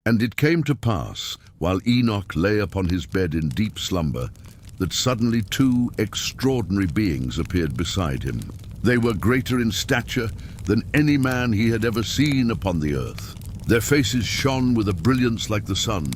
And it came to pass, while Enoch lay upon his bed in deep slumber, that suddenly two extraordinary beings appeared beside him. They were greater in stature than any man he had ever seen upon the earth. Their faces shone with a brilliance like the sun,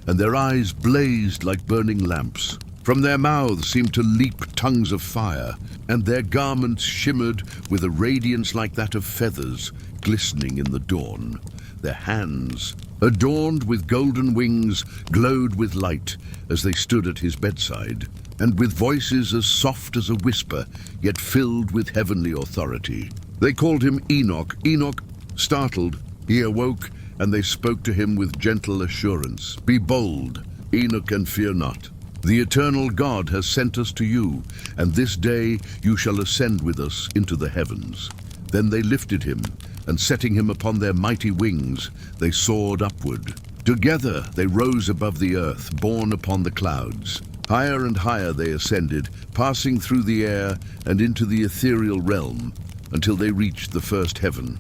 and their eyes blazed like burning lamps. From their mouths seemed to leap tongues of fire, and their garments shimmered with a radiance like that of feathers glistening in the dawn. Their hands, adorned with golden wings, glowed with light as they stood at his bedside, and with voices as soft as a whisper, yet filled with heavenly authority. They called him Enoch. Enoch, startled, he awoke, and they spoke to him with gentle assurance. Be bold, Enoch, and fear not. The eternal God has sent us to you, and this day you shall ascend with us into the heavens. Then they lifted him, and setting him upon their mighty wings, they soared upward. Together they rose above the earth, borne upon the clouds. Higher and higher they ascended, passing through the air and into the ethereal realm, until they reached the first heaven.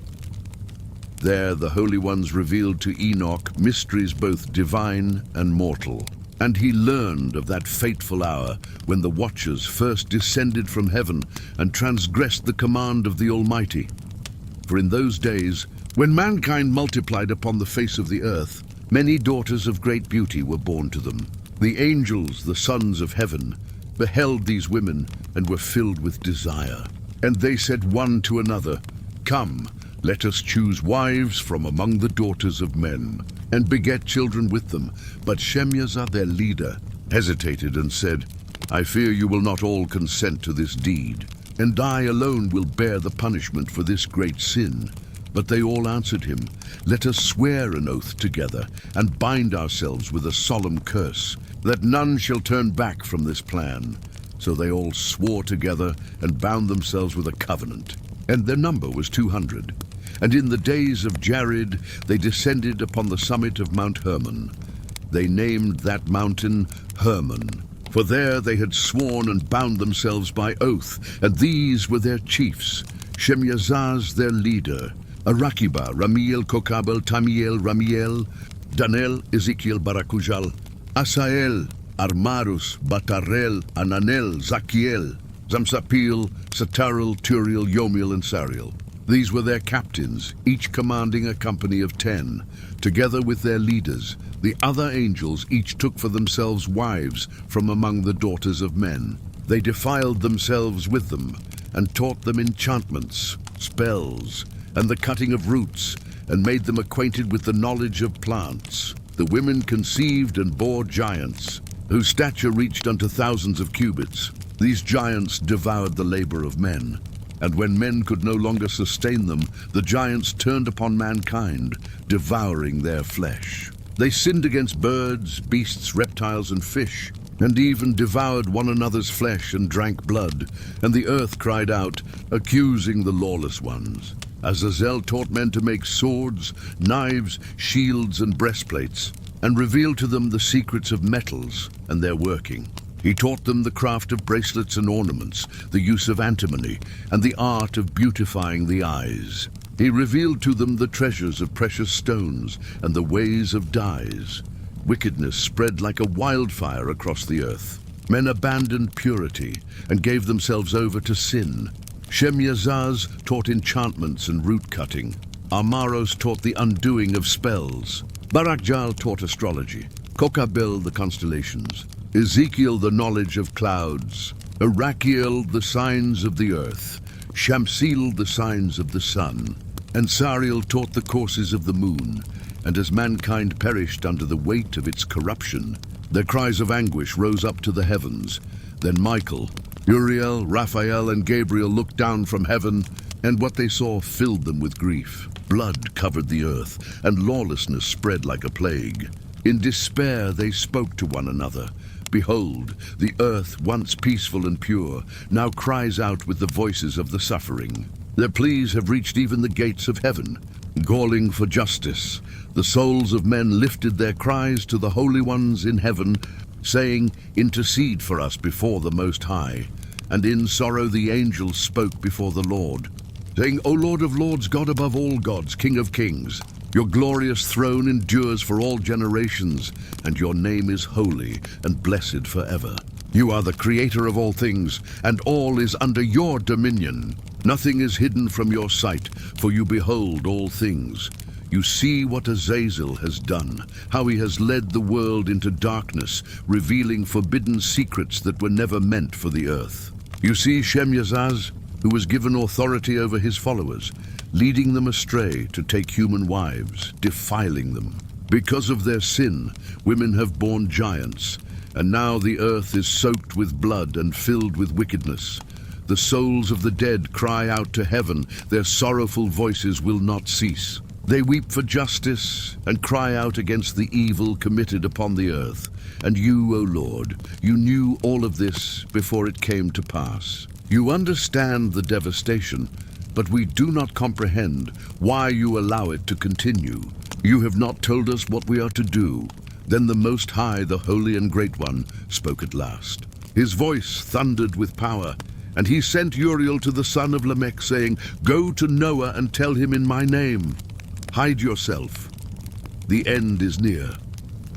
There the holy ones revealed to Enoch mysteries both divine and mortal. And he learned of that fateful hour when the watchers first descended from heaven and transgressed the command of the Almighty. For in those days, when mankind multiplied upon the face of the earth, many daughters of great beauty were born to them. The angels, the sons of heaven, beheld these women and were filled with desire. And they said one to another, Come, let us choose wives from among the daughters of men, and beget children with them. But Shemyaza, their leader, hesitated and said, I fear you will not all consent to this deed, and I alone will bear the punishment for this great sin. But they all answered him, Let us swear an oath together, and bind ourselves with a solemn curse, that none shall turn back from this plan. So they all swore together and bound themselves with a covenant. And their number was 200. And in the days of Jared they descended upon the summit of Mount Hermon. They named that mountain Hermon, for there they had sworn and bound themselves by oath, and these were their chiefs, Shemyazaz their leader, Arakiba, Ramiel, Kokabel, Tamiel, Ramiel, Danel, Ezekiel, Barakujal, Asael, Armarus, Batarel, Ananel, Zakiel, Zamsapil, Satarel, Turiel, Yomiel, and Sariel. These were their captains, each commanding a company of 10, together with their leaders. The other angels each took for themselves wives from among the daughters of men. They defiled themselves with them, and taught them enchantments, spells, and the cutting of roots, and made them acquainted with the knowledge of plants. The women conceived and bore giants, whose stature reached unto thousands of cubits. These giants devoured the labor of men. And when men could no longer sustain them, the giants turned upon mankind, devouring their flesh. They sinned against birds, beasts, reptiles, and fish, and even devoured one another's flesh and drank blood. And the earth cried out, accusing the lawless ones. Azazel taught men to make swords, knives, shields, and breastplates, and revealed to them the secrets of metals and their working. He taught them the craft of bracelets and ornaments, the use of antimony, and the art of beautifying the eyes. He revealed to them the treasures of precious stones and the ways of dyes. Wickedness spread like a wildfire across the earth. Men abandoned purity and gave themselves over to sin. Shemyazaz taught enchantments and root-cutting. Armaros taught the undoing of spells. Barakjal taught astrology. Kokabel the constellations. Ezekiel the knowledge of clouds, Arakiel the signs of the earth, Shamsil the signs of the sun, and Sariel taught the courses of the moon. And as mankind perished under the weight of its corruption, their cries of anguish rose up to the heavens. Then Michael, Uriel, Raphael, and Gabriel looked down from heaven, and what they saw filled them with grief. Blood covered the earth, and lawlessness spread like a plague. In despair they spoke to one another. Behold, the earth, once peaceful and pure, now cries out with the voices of the suffering. Their pleas have reached even the gates of heaven. Calling for justice, the souls of men lifted their cries to the holy ones in heaven, saying, Intercede for us before the Most High. And in sorrow the angels spoke before the Lord, saying, O Lord of lords, God above all gods, King of kings, Your glorious throne endures for all generations, and your name is holy and blessed forever. You are the creator of all things, and all is under your dominion. Nothing is hidden from your sight, for you behold all things. You see what Azazel has done, how he has led the world into darkness, revealing forbidden secrets that were never meant for the earth. You see Shemyazaz, who was given authority over his followers, leading them astray to take human wives, defiling them. Because of their sin, women have borne giants, and now the earth is soaked with blood and filled with wickedness. The souls of the dead cry out to heaven, their sorrowful voices will not cease. They weep for justice and cry out against the evil committed upon the earth. And you, O Lord, you knew all of this before it came to pass. You understand the devastation, but we do not comprehend why you allow it to continue. You have not told us what we are to do. Then the Most High, the Holy and Great One, spoke at last. His voice thundered with power, and he sent Uriel to the son of Lamech, saying, "Go to Noah and tell him in my name, hide yourself. The end is near,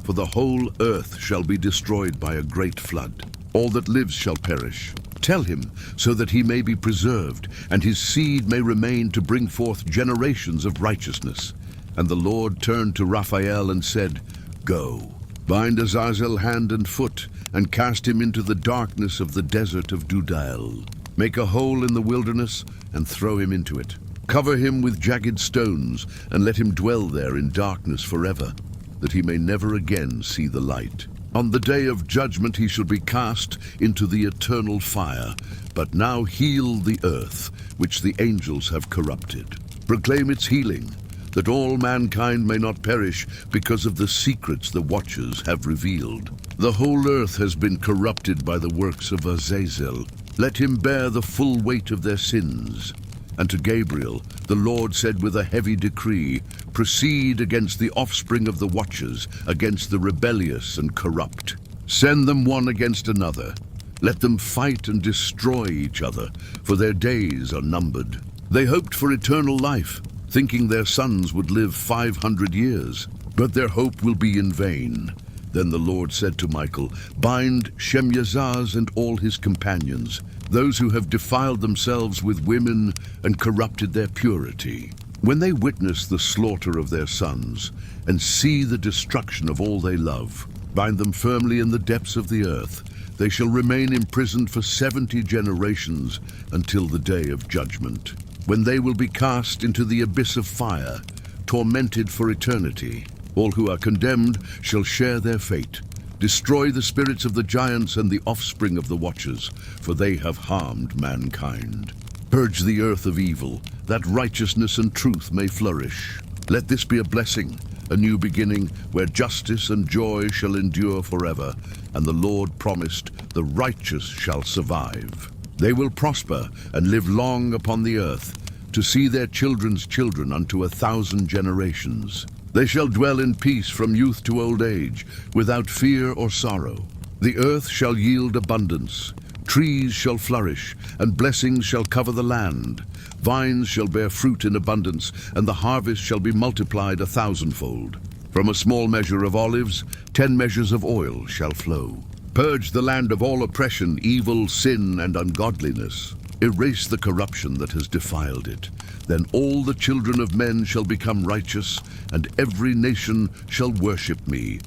for the whole earth shall be destroyed by a great flood. All that lives shall perish. Tell him, so that he may be preserved, and his seed may remain to bring forth generations of righteousness." And the Lord turned to Raphael and said, "Go, bind Azazel hand and foot, and cast him into the darkness of the desert of Dudael. Make a hole in the wilderness, and throw him into it. Cover him with jagged stones, and let him dwell there in darkness forever, that he may never again see the light. On the day of judgment he shall be cast into the eternal fire. But now heal the earth, which the angels have corrupted. Proclaim its healing, that all mankind may not perish because of the secrets the watchers have revealed. The whole earth has been corrupted by the works of Azazel. Let him bear the full weight of their sins." And to Gabriel, the Lord said with a heavy decree, "Proceed against the offspring of the watchers, against the rebellious and corrupt. Send them one against another. Let them fight and destroy each other, for their days are numbered." They hoped for eternal life, thinking their sons would live 500 years, but their hope will be in vain. Then the Lord said to Michael, "Bind Shemyazaz and all his companions, those who have defiled themselves with women and corrupted their purity. When they witness the slaughter of their sons and see the destruction of all they love, bind them firmly in the depths of the earth. They shall remain imprisoned for 70 generations until the day of judgment, when they will be cast into the abyss of fire, tormented for eternity. All who are condemned shall share their fate. Destroy the spirits of the giants and the offspring of the watchers, for they have harmed mankind. Purge the earth of evil, that righteousness and truth may flourish. Let this be a blessing, a new beginning, where justice and joy shall endure forever. And the Lord promised, the righteous shall survive. They will prosper and live long upon the earth, to see their children's children unto 1,000 generations. They shall dwell in peace from youth to old age, without fear or sorrow. The earth shall yield abundance. Trees shall flourish, and blessings shall cover the land. Vines shall bear fruit in abundance, and the harvest shall be multiplied 1,000-fold. From a small measure of olives, 10 measures of oil shall flow. Purge the land of all oppression, evil, sin, and ungodliness. Erase the corruption that has defiled it. Then all the children of men shall become righteous, and every nation shall worship me.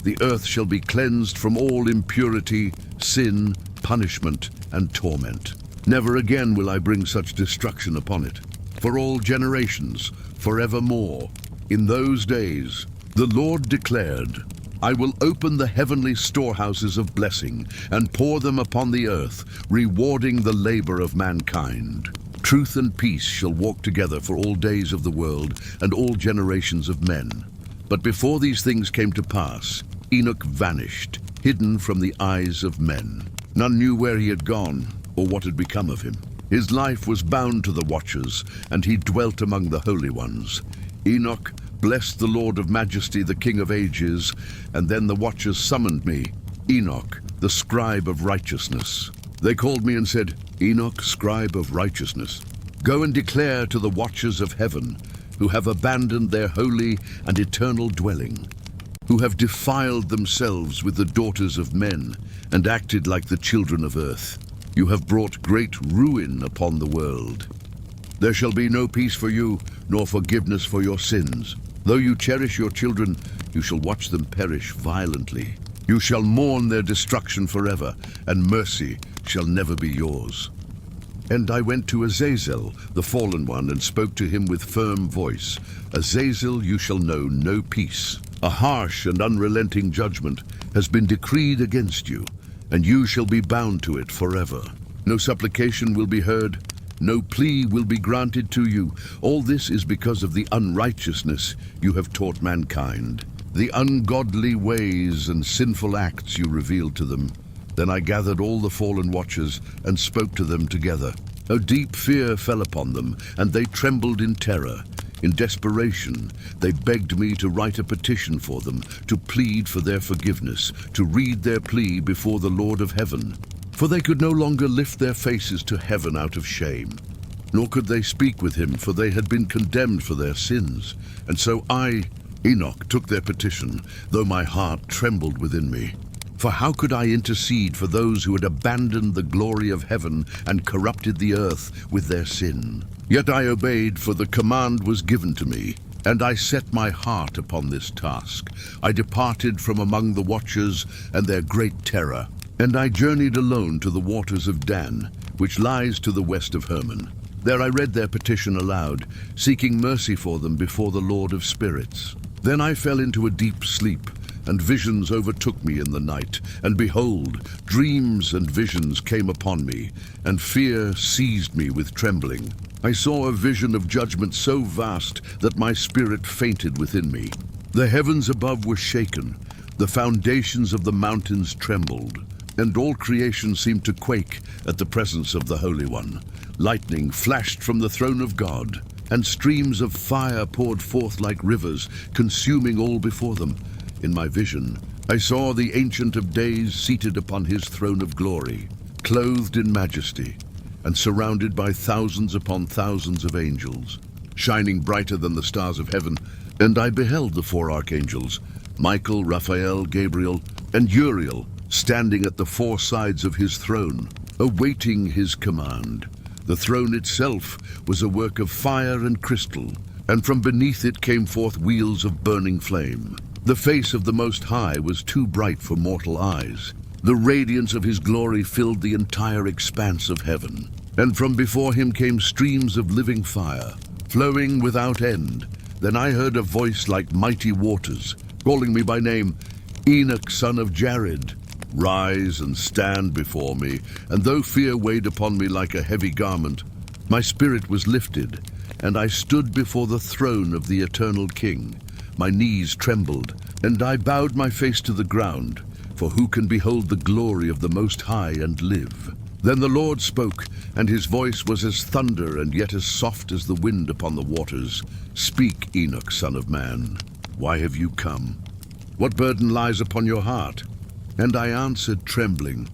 The earth shall be cleansed from all impurity, sin, punishment, and torment. Never again will I bring such destruction upon it. For all generations, forevermore. In those days, the Lord declared, I will open the heavenly storehouses of blessing and pour them upon the earth, rewarding the labor of mankind. Truth and peace shall walk together for all days of the world and all generations of men. But before these things came to pass, Enoch vanished, hidden from the eyes of men. None knew where he had gone or what had become of him. His life was bound to the watchers, and he dwelt among the holy ones. Enoch blessed the Lord of majesty, the King of ages, and then the watchers summoned me, Enoch, the scribe of righteousness. They called me and said, Enoch, scribe of righteousness, go and declare to the watchers of heaven who have abandoned their holy and eternal dwelling, who have defiled themselves with the daughters of men and acted like the children of earth. You have brought great ruin upon the world. There shall be no peace for you, nor forgiveness for your sins. Though you cherish your children, you shall watch them perish violently. You shall mourn their destruction forever, and mercy shall never be yours. And I went to Azazel, the fallen one, and spoke to him with firm voice. Azazel, you shall know no peace. A harsh and unrelenting judgment has been decreed against you, and you shall be bound to it forever. No supplication will be heard, no plea will be granted to you. All this is because of the unrighteousness you have taught mankind, the ungodly ways and sinful acts you revealed to them. Then I gathered all the fallen watchers and spoke to them together. A deep fear fell upon them, and they trembled in terror. In desperation, they begged me to write a petition for them, to plead for their forgiveness, to read their plea before the Lord of heaven. For they could no longer lift their faces to heaven out of shame, nor could they speak with him, for they had been condemned for their sins. And so I, Enoch, took their petition, though my heart trembled within me. For how could I intercede for those who had abandoned the glory of heaven and corrupted the earth with their sin? Yet I obeyed, for the command was given to me, and I set my heart upon this task. I departed from among the watchers and their great terror, and I journeyed alone to the waters of Dan, which lies to the west of Hermon. There I read their petition aloud, seeking mercy for them before the Lord of spirits. Then I fell into a deep sleep, and visions overtook me in the night. And behold, dreams and visions came upon me, and fear seized me with trembling. I saw a vision of judgment so vast that my spirit fainted within me. The heavens above were shaken, the foundations of the mountains trembled, and all creation seemed to quake at the presence of the Holy One. Lightning flashed from the throne of God, and streams of fire poured forth like rivers, consuming all before them. In my vision, I saw the Ancient of Days seated upon his throne of glory, clothed in majesty, and surrounded by thousands upon thousands of angels, shining brighter than the stars of heaven. And I beheld the four archangels, Michael, Raphael, Gabriel, and Uriel, standing at the four sides of his throne, awaiting his command. The throne itself was a work of fire and crystal, and from beneath it came forth wheels of burning flame. The face of the Most High was too bright for mortal eyes. The radiance of his glory filled the entire expanse of heaven, and from before him came streams of living fire, flowing without end. Then I heard a voice like mighty waters, calling me by name, Enoch, son of Jared. Rise and stand before me, and though fear weighed upon me like a heavy garment, my spirit was lifted, and I stood before the throne of the eternal King. My knees trembled, and I bowed my face to the ground, for who can behold the glory of the Most High and live? Then the Lord spoke, and his voice was as thunder and yet as soft as the wind upon the waters. Speak, Enoch, son of man. Why have you come? What burden lies upon your heart? And I answered, trembling,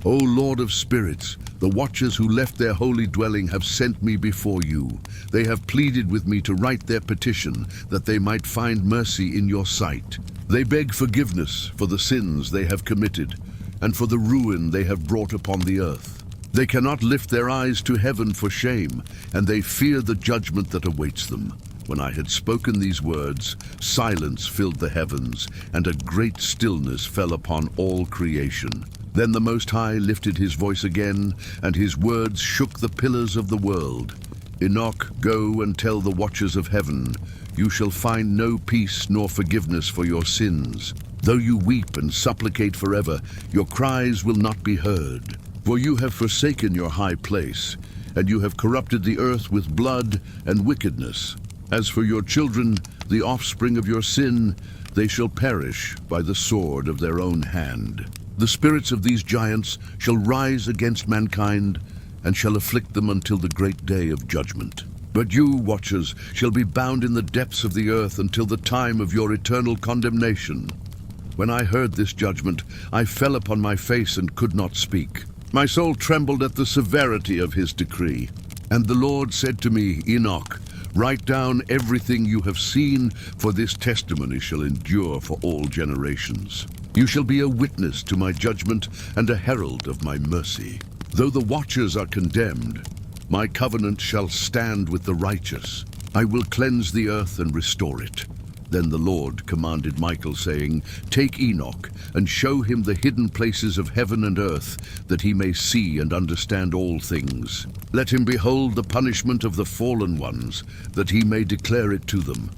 O Lord of spirits, the watchers who left their holy dwelling have sent me before you. They have pleaded with me to write their petition, that they might find mercy in your sight. They beg forgiveness for the sins they have committed, and for the ruin they have brought upon the earth. They cannot lift their eyes to heaven for shame, and they fear the judgment that awaits them. When I had spoken these words, silence filled the heavens, and a great stillness fell upon all creation. Then the Most High lifted his voice again, and his words shook the pillars of the world. Enoch, go and tell the watchers of heaven, you shall find no peace nor forgiveness for your sins. Though you weep and supplicate forever, your cries will not be heard. For you have forsaken your high place, and you have corrupted the earth with blood and wickedness. As for your children, the offspring of your sin, they shall perish by the sword of their own hand. The spirits of these giants shall rise against mankind, and shall afflict them until the great day of judgment. But you, watchers, shall be bound in the depths of the earth until the time of your eternal condemnation. When I heard this judgment, I fell upon my face and could not speak. My soul trembled at the severity of his decree. And the Lord said to me, Enoch, Write down everything you have seen, for this testimony shall endure for all generations. You shall be a witness to my judgment and a herald of my mercy. Though the watchers are condemned, my covenant shall stand with the righteous. I will cleanse the earth and restore it. Then the Lord commanded Michael, saying, Take Enoch, and show him the hidden places of heaven and earth, that he may see and understand all things. Let him behold the punishment of the fallen ones, that he may declare it to them.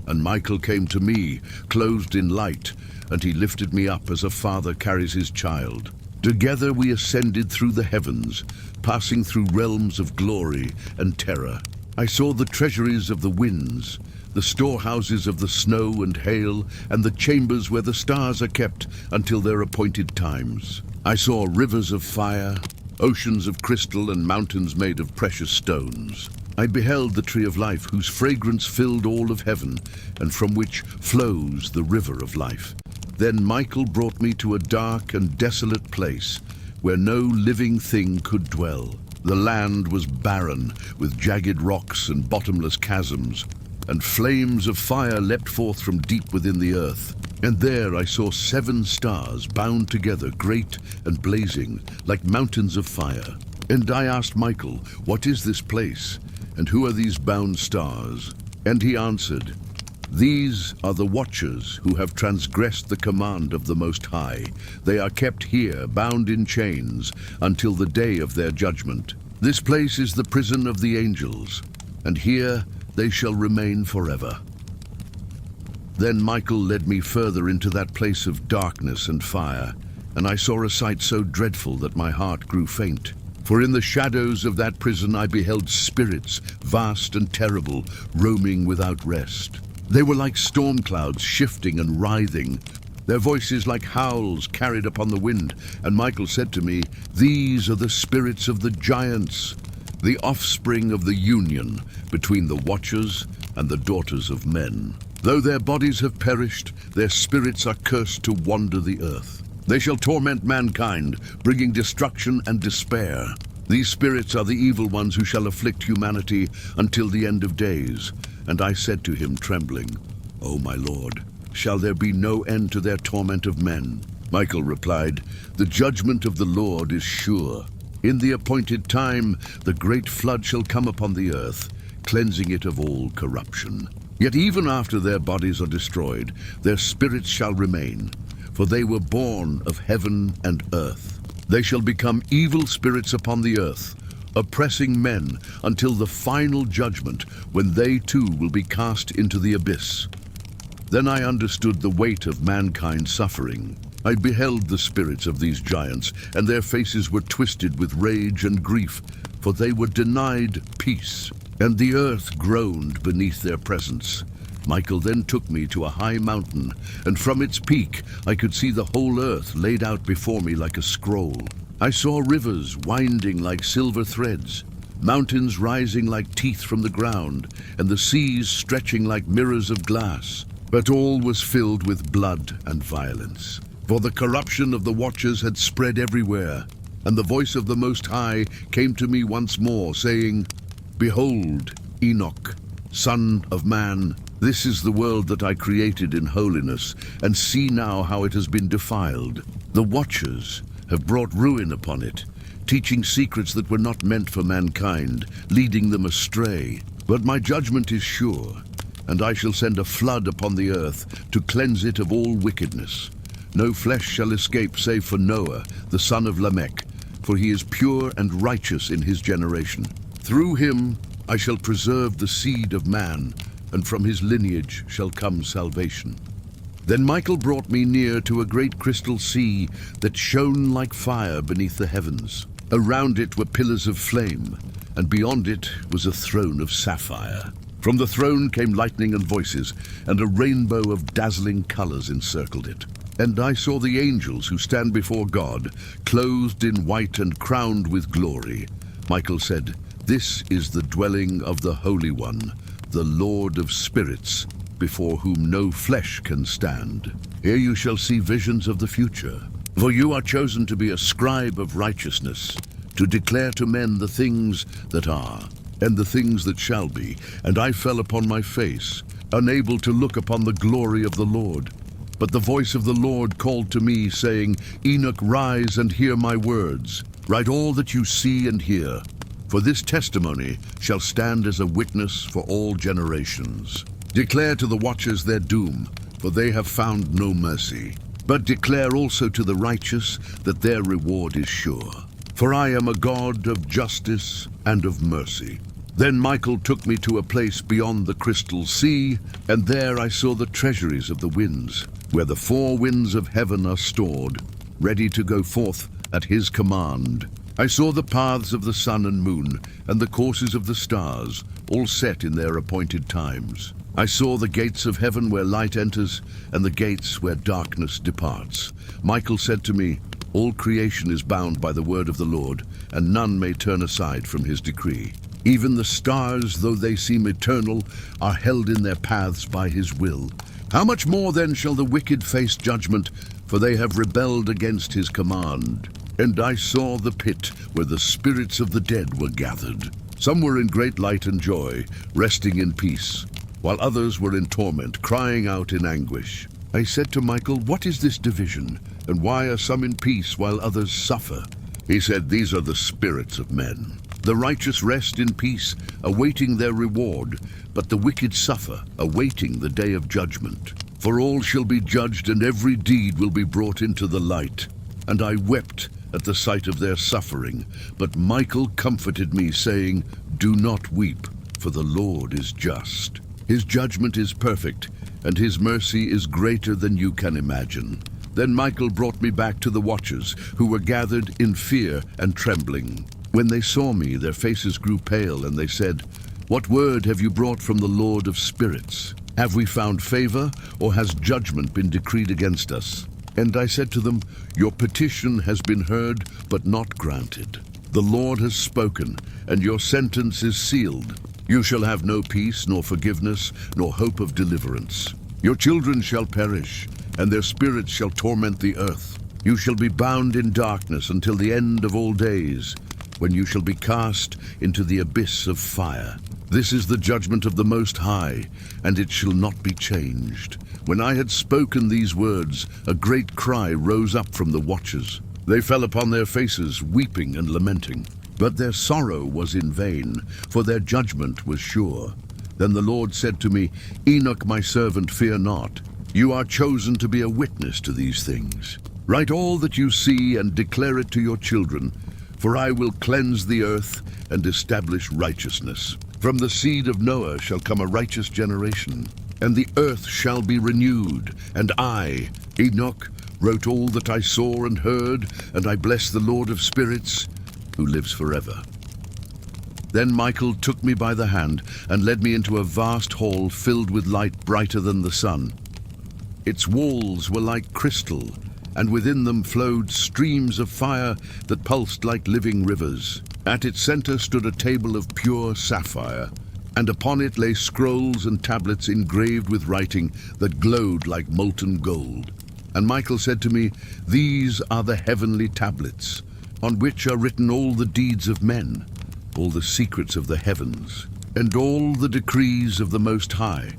And Michael came to me, clothed in light, and he lifted me up as a father carries his child. Together we ascended through the heavens, passing through realms of glory and terror. I saw the treasuries of the winds, the storehouses of the snow and hail, and the chambers where the stars are kept until their appointed times. I saw rivers of fire, oceans of crystal, and mountains made of precious stones. I beheld the tree of life, whose fragrance filled all of heaven, and from which flows the river of life. Then Michael brought me to a dark and desolate place, where no living thing could dwell. The land was barren, with jagged rocks and bottomless chasms, and flames of fire leapt forth from deep within the earth. And there I saw 7 stars bound together, great and blazing, like mountains of fire. And I asked Michael, What is this place, and who are these bound stars? And he answered, These are the watchers who have transgressed the command of the Most High. They are kept here, bound in chains, until the day of their judgment. This place is the prison of the angels, and here they shall remain forever. Then Michael led me further into that place of darkness and fire, and I saw a sight so dreadful that my heart grew faint. For in the shadows of that prison I beheld spirits, vast and terrible, roaming without rest. They were like storm clouds, shifting and writhing, their voices like howls carried upon the wind. And Michael said to me, These are the spirits of the giants, the offspring of the union between the watchers and the daughters of men. Though their bodies have perished, their spirits are cursed to wander the earth. They shall torment mankind, bringing destruction and despair. These spirits are the evil ones who shall afflict humanity until the end of days. And I said to him, trembling, O my Lord, shall there be no end to their torment of men? Michael replied, The judgment of the Lord is sure. In the appointed time, the great flood shall come upon the earth, cleansing it of all corruption. Yet even after their bodies are destroyed, their spirits shall remain, for they were born of heaven and earth. They shall become evil spirits upon the earth, oppressing men until the final judgment, when they too will be cast into the abyss. Then I understood the weight of mankind's suffering. I beheld the spirits of these giants, and their faces were twisted with rage and grief, for they were denied peace, and the earth groaned beneath their presence. Michael then took me to a high mountain, and from its peak I could see the whole earth laid out before me like a scroll. I saw rivers winding like silver threads, mountains rising like teeth from the ground, and the seas stretching like mirrors of glass. But all was filled with blood and violence. For the corruption of the watchers had spread everywhere, and the voice of the Most High came to me once more, saying, Behold, Enoch, son of man, this is the world that I created in holiness, and see now how it has been defiled. The watchers have brought ruin upon it, teaching secrets that were not meant for mankind, leading them astray. But my judgment is sure, and I shall send a flood upon the earth to cleanse it of all wickedness. No flesh shall escape save for Noah, the son of Lamech, for he is pure and righteous in his generation. Through him I shall preserve the seed of man, and from his lineage shall come salvation. Then Michael brought me near to a great crystal sea that shone like fire beneath the heavens. Around it were pillars of flame, and beyond it was a throne of sapphire. From the throne came lightning and voices, and a rainbow of dazzling colors encircled it. And I saw the angels who stand before God, clothed in white and crowned with glory. Michael said, This is the dwelling of the Holy One, the Lord of spirits, before whom no flesh can stand. Here you shall see visions of the future. For you are chosen to be a scribe of righteousness, to declare to men the things that are, and the things that shall be, and I fell upon my face, unable to look upon the glory of the Lord. But the voice of the Lord called to me, saying, Enoch, rise and hear my words. Write all that you see and hear, for this testimony shall stand as a witness for all generations. Declare to the watchers their doom, for they have found no mercy. But declare also to the righteous that their reward is sure. For I am a God of justice and of mercy. Then Michael took me to a place beyond the crystal sea, and there I saw the treasuries of the winds, where the four winds of heaven are stored, ready to go forth at his command. I saw the paths of the sun and moon, and the courses of the stars, all set in their appointed times. I saw the gates of heaven where light enters, and the gates where darkness departs. Michael said to me, all creation is bound by the word of the Lord, and none may turn aside from his decree. Even the stars, though they seem eternal, are held in their paths by his will. How much more then shall the wicked face judgment, for they have rebelled against his command? And I saw the pit where the spirits of the dead were gathered. Some were in great light and joy, resting in peace, while others were in torment, crying out in anguish. I said to Michael, what is this division, and why are some in peace while others suffer? He said, these are the spirits of men. The righteous rest in peace, awaiting their reward, but the wicked suffer, awaiting the day of judgment. For all shall be judged, and every deed will be brought into the light. And I wept at the sight of their suffering, but Michael comforted me, saying, do not weep, for the Lord is just. His judgment is perfect, and his mercy is greater than you can imagine. Then Michael brought me back to the watchers, who were gathered in fear and trembling. When they saw me, their faces grew pale, and they said, what word have you brought from the Lord of spirits? Have we found favor, or has judgment been decreed against us? And I said to them, your petition has been heard, but not granted. The Lord has spoken, and your sentence is sealed. You shall have no peace, nor forgiveness, nor hope of deliverance. Your children shall perish, and their spirits shall torment the earth. You shall be bound in darkness until the end of all days, when you shall be cast into the abyss of fire. This is the judgment of the Most High, and it shall not be changed. When I had spoken these words, a great cry rose up from the watchers. They fell upon their faces, weeping and lamenting. But their sorrow was in vain, for their judgment was sure. Then the Lord said to me, Enoch, my servant, fear not. You are chosen to be a witness to these things. Write all that you see and declare it to your children, for I will cleanse the earth and establish righteousness. From the seed of Noah shall come a righteous generation, and the earth shall be renewed. And I, Enoch, wrote all that I saw and heard, and I bless the Lord of spirits, who lives forever. Then Michael took me by the hand and led me into a vast hall filled with light brighter than the sun. Its walls were like crystal, and within them flowed streams of fire that pulsed like living rivers. At its center stood a table of pure sapphire, and upon it lay scrolls and tablets engraved with writing that glowed like molten gold. And Michael said to me, these are the heavenly tablets, on which are written all the deeds of men, all the secrets of the heavens, and all the decrees of the Most High.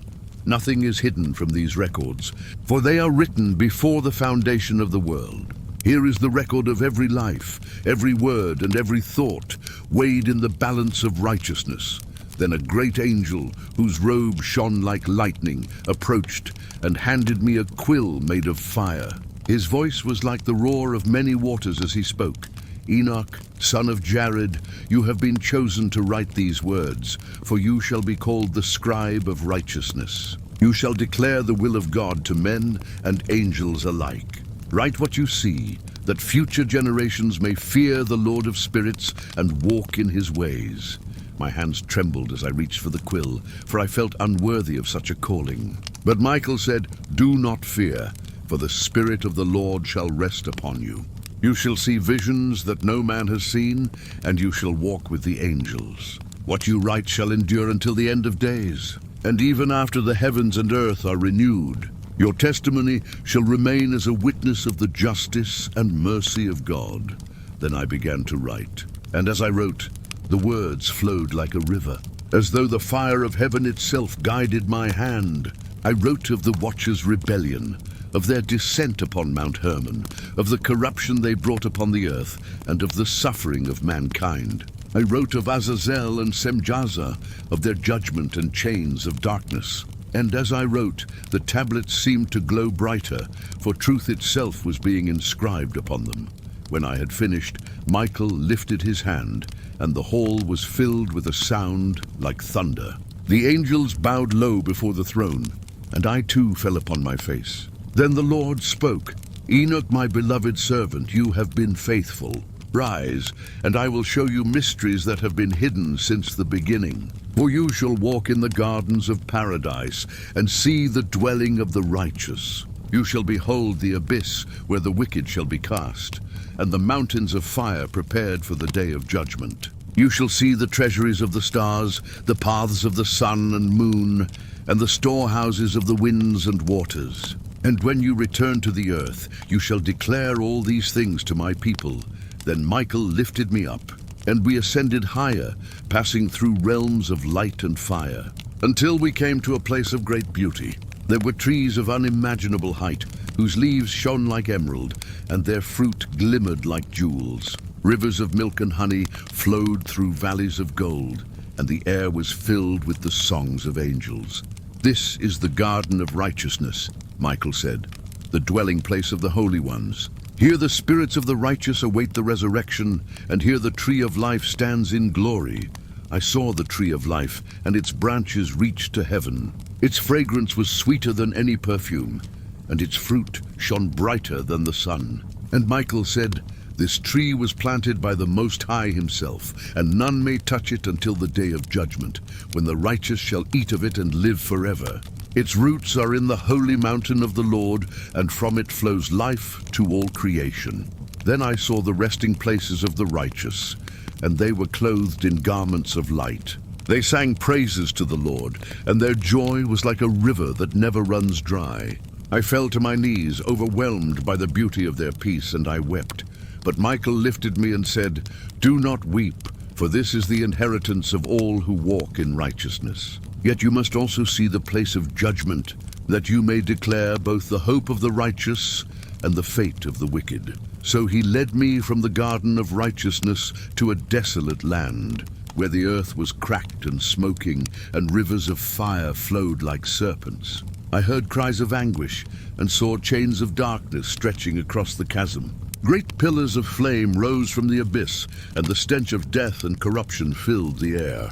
Nothing is hidden from these records, for they are written before the foundation of the world. Here is the record of every life, every word, and every thought, weighed in the balance of righteousness. Then a great angel, whose robe shone like lightning, approached and handed me a quill made of fire. His voice was like the roar of many waters as he spoke. Enoch, son of Jared, you have been chosen to write these words, for you shall be called the scribe of righteousness. You shall declare the will of God to men and angels alike. Write what you see, that future generations may fear the Lord of spirits and walk in his ways. My hands trembled as I reached for the quill, for I felt unworthy of such a calling. But Michael said, do not fear, for the Spirit of the Lord shall rest upon you. You shall see visions that no man has seen, and you shall walk with the angels. What you write shall endure until the end of days, and even after the heavens and earth are renewed. Your testimony shall remain as a witness of the justice and mercy of God. Then I began to write, and as I wrote, The words flowed like a river, as though the fire of heaven itself guided my hand. I wrote of the Watchers' rebellion, of their descent upon Mount Hermon, of the corruption they brought upon the earth, and of the suffering of mankind. I wrote of Azazel and Semjaza, of their judgment and chains of darkness. And as I wrote, the tablets seemed to glow brighter, for truth itself was being inscribed upon them. When I had finished, Michael lifted his hand, and the hall was filled with a sound like thunder. The angels bowed low before the throne, and I too fell upon my face. Then the Lord spoke, "Enoch, my beloved servant, you have been faithful. Rise, and I will show you mysteries that have been hidden since the beginning. For you shall walk in the gardens of paradise, and see the dwelling of the righteous. You shall behold the abyss where the wicked shall be cast, and the mountains of fire prepared for the day of judgment. You shall see the treasuries of the stars, the paths of the sun and moon, and the storehouses of the winds and waters. And when you return to the earth, you shall declare all these things to my people." Then Michael lifted me up, and we ascended higher, passing through realms of light and fire, until we came to a place of great beauty. There were trees of unimaginable height, whose leaves shone like emerald, and their fruit glimmered like jewels. Rivers of milk and honey flowed through valleys of gold, and the air was filled with the songs of angels. "This is the garden of righteousness," Michael said, "the dwelling place of the holy ones. Here the spirits of the righteous await the resurrection, and here the tree of life stands in glory. I saw the tree of life, and its branches reached to heaven. Its fragrance was sweeter than any perfume, and its fruit shone brighter than the sun." And Michael said, "This tree was planted by the Most High himself, and none may touch it until the day of judgment, when the righteous shall eat of it and live forever. Its roots are in the holy mountain of the Lord, and from it flows life to all creation." Then I saw the resting places of the righteous, and they were clothed in garments of light. They sang praises to the Lord, and their joy was like a river that never runs dry. I fell to my knees, overwhelmed by the beauty of their peace, and I wept. But Michael lifted me and said, "Do not weep, for this is the inheritance of all who walk in righteousness. Yet you must also see the place of judgment, that you may declare both the hope of the righteous and the fate of the wicked." So he led me from the garden of righteousness to a desolate land, where the earth was cracked and smoking, and rivers of fire flowed like serpents. I heard cries of anguish, and saw chains of darkness stretching across the chasm. Great pillars of flame rose from the abyss, and the stench of death and corruption filled the air.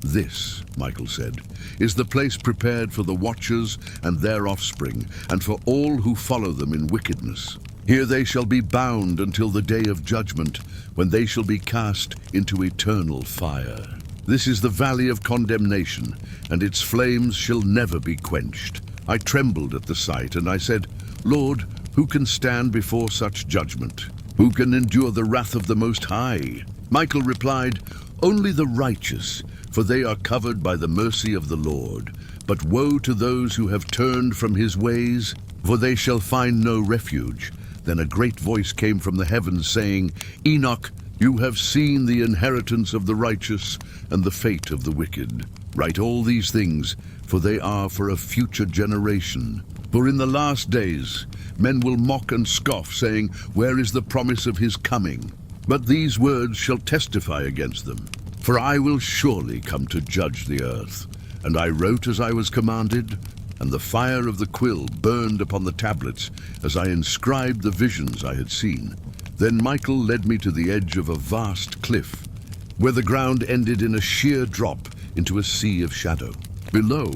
"This," Michael said, "is the place prepared for the Watchers and their offspring, and for all who follow them in wickedness. Here they shall be bound until the day of judgment, when they shall be cast into eternal fire. This is the valley of condemnation, and its flames shall never be quenched." I trembled at the sight, and I said, "Lord, who can stand before such judgment? Who can endure the wrath of the Most High?" Michael replied, "Only the righteous, for they are covered by the mercy of the Lord. But woe to those who have turned from his ways, for they shall find no refuge." Then a great voice came from the heavens, saying, "Enoch, you have seen the inheritance of the righteous and the fate of the wicked. Write all these things, for they are for a future generation. For in the last days men will mock and scoff, saying, 'Where is the promise of his coming?' But these words shall testify against them. For I will surely come to judge the earth." And I wrote as I was commanded, and the fire of the quill burned upon the tablets as I inscribed the visions I had seen. Then Michael led me to the edge of a vast cliff, where the ground ended in a sheer drop into a sea of shadow. Below,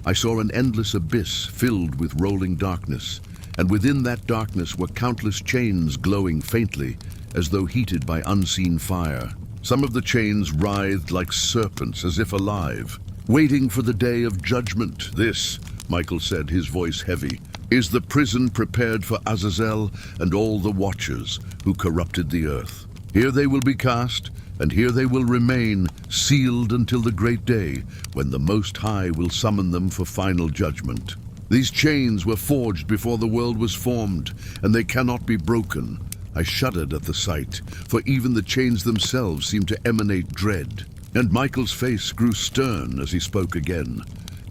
I saw an endless abyss filled with rolling darkness, and within that darkness were countless chains glowing faintly, as though heated by unseen fire. Some of the chains writhed like serpents, as if alive, waiting for the day of judgment. "This," Michael said, his voice heavy, "is the prison prepared for Azazel and all the Watchers who corrupted the earth. Here they will be cast, and here they will remain, sealed until the great day, when the Most High will summon them for final judgment. These chains were forged before the world was formed, and they cannot be broken. I shuddered at the sight, for even the chains themselves seemed to emanate dread. And Michael's face grew stern as he spoke again.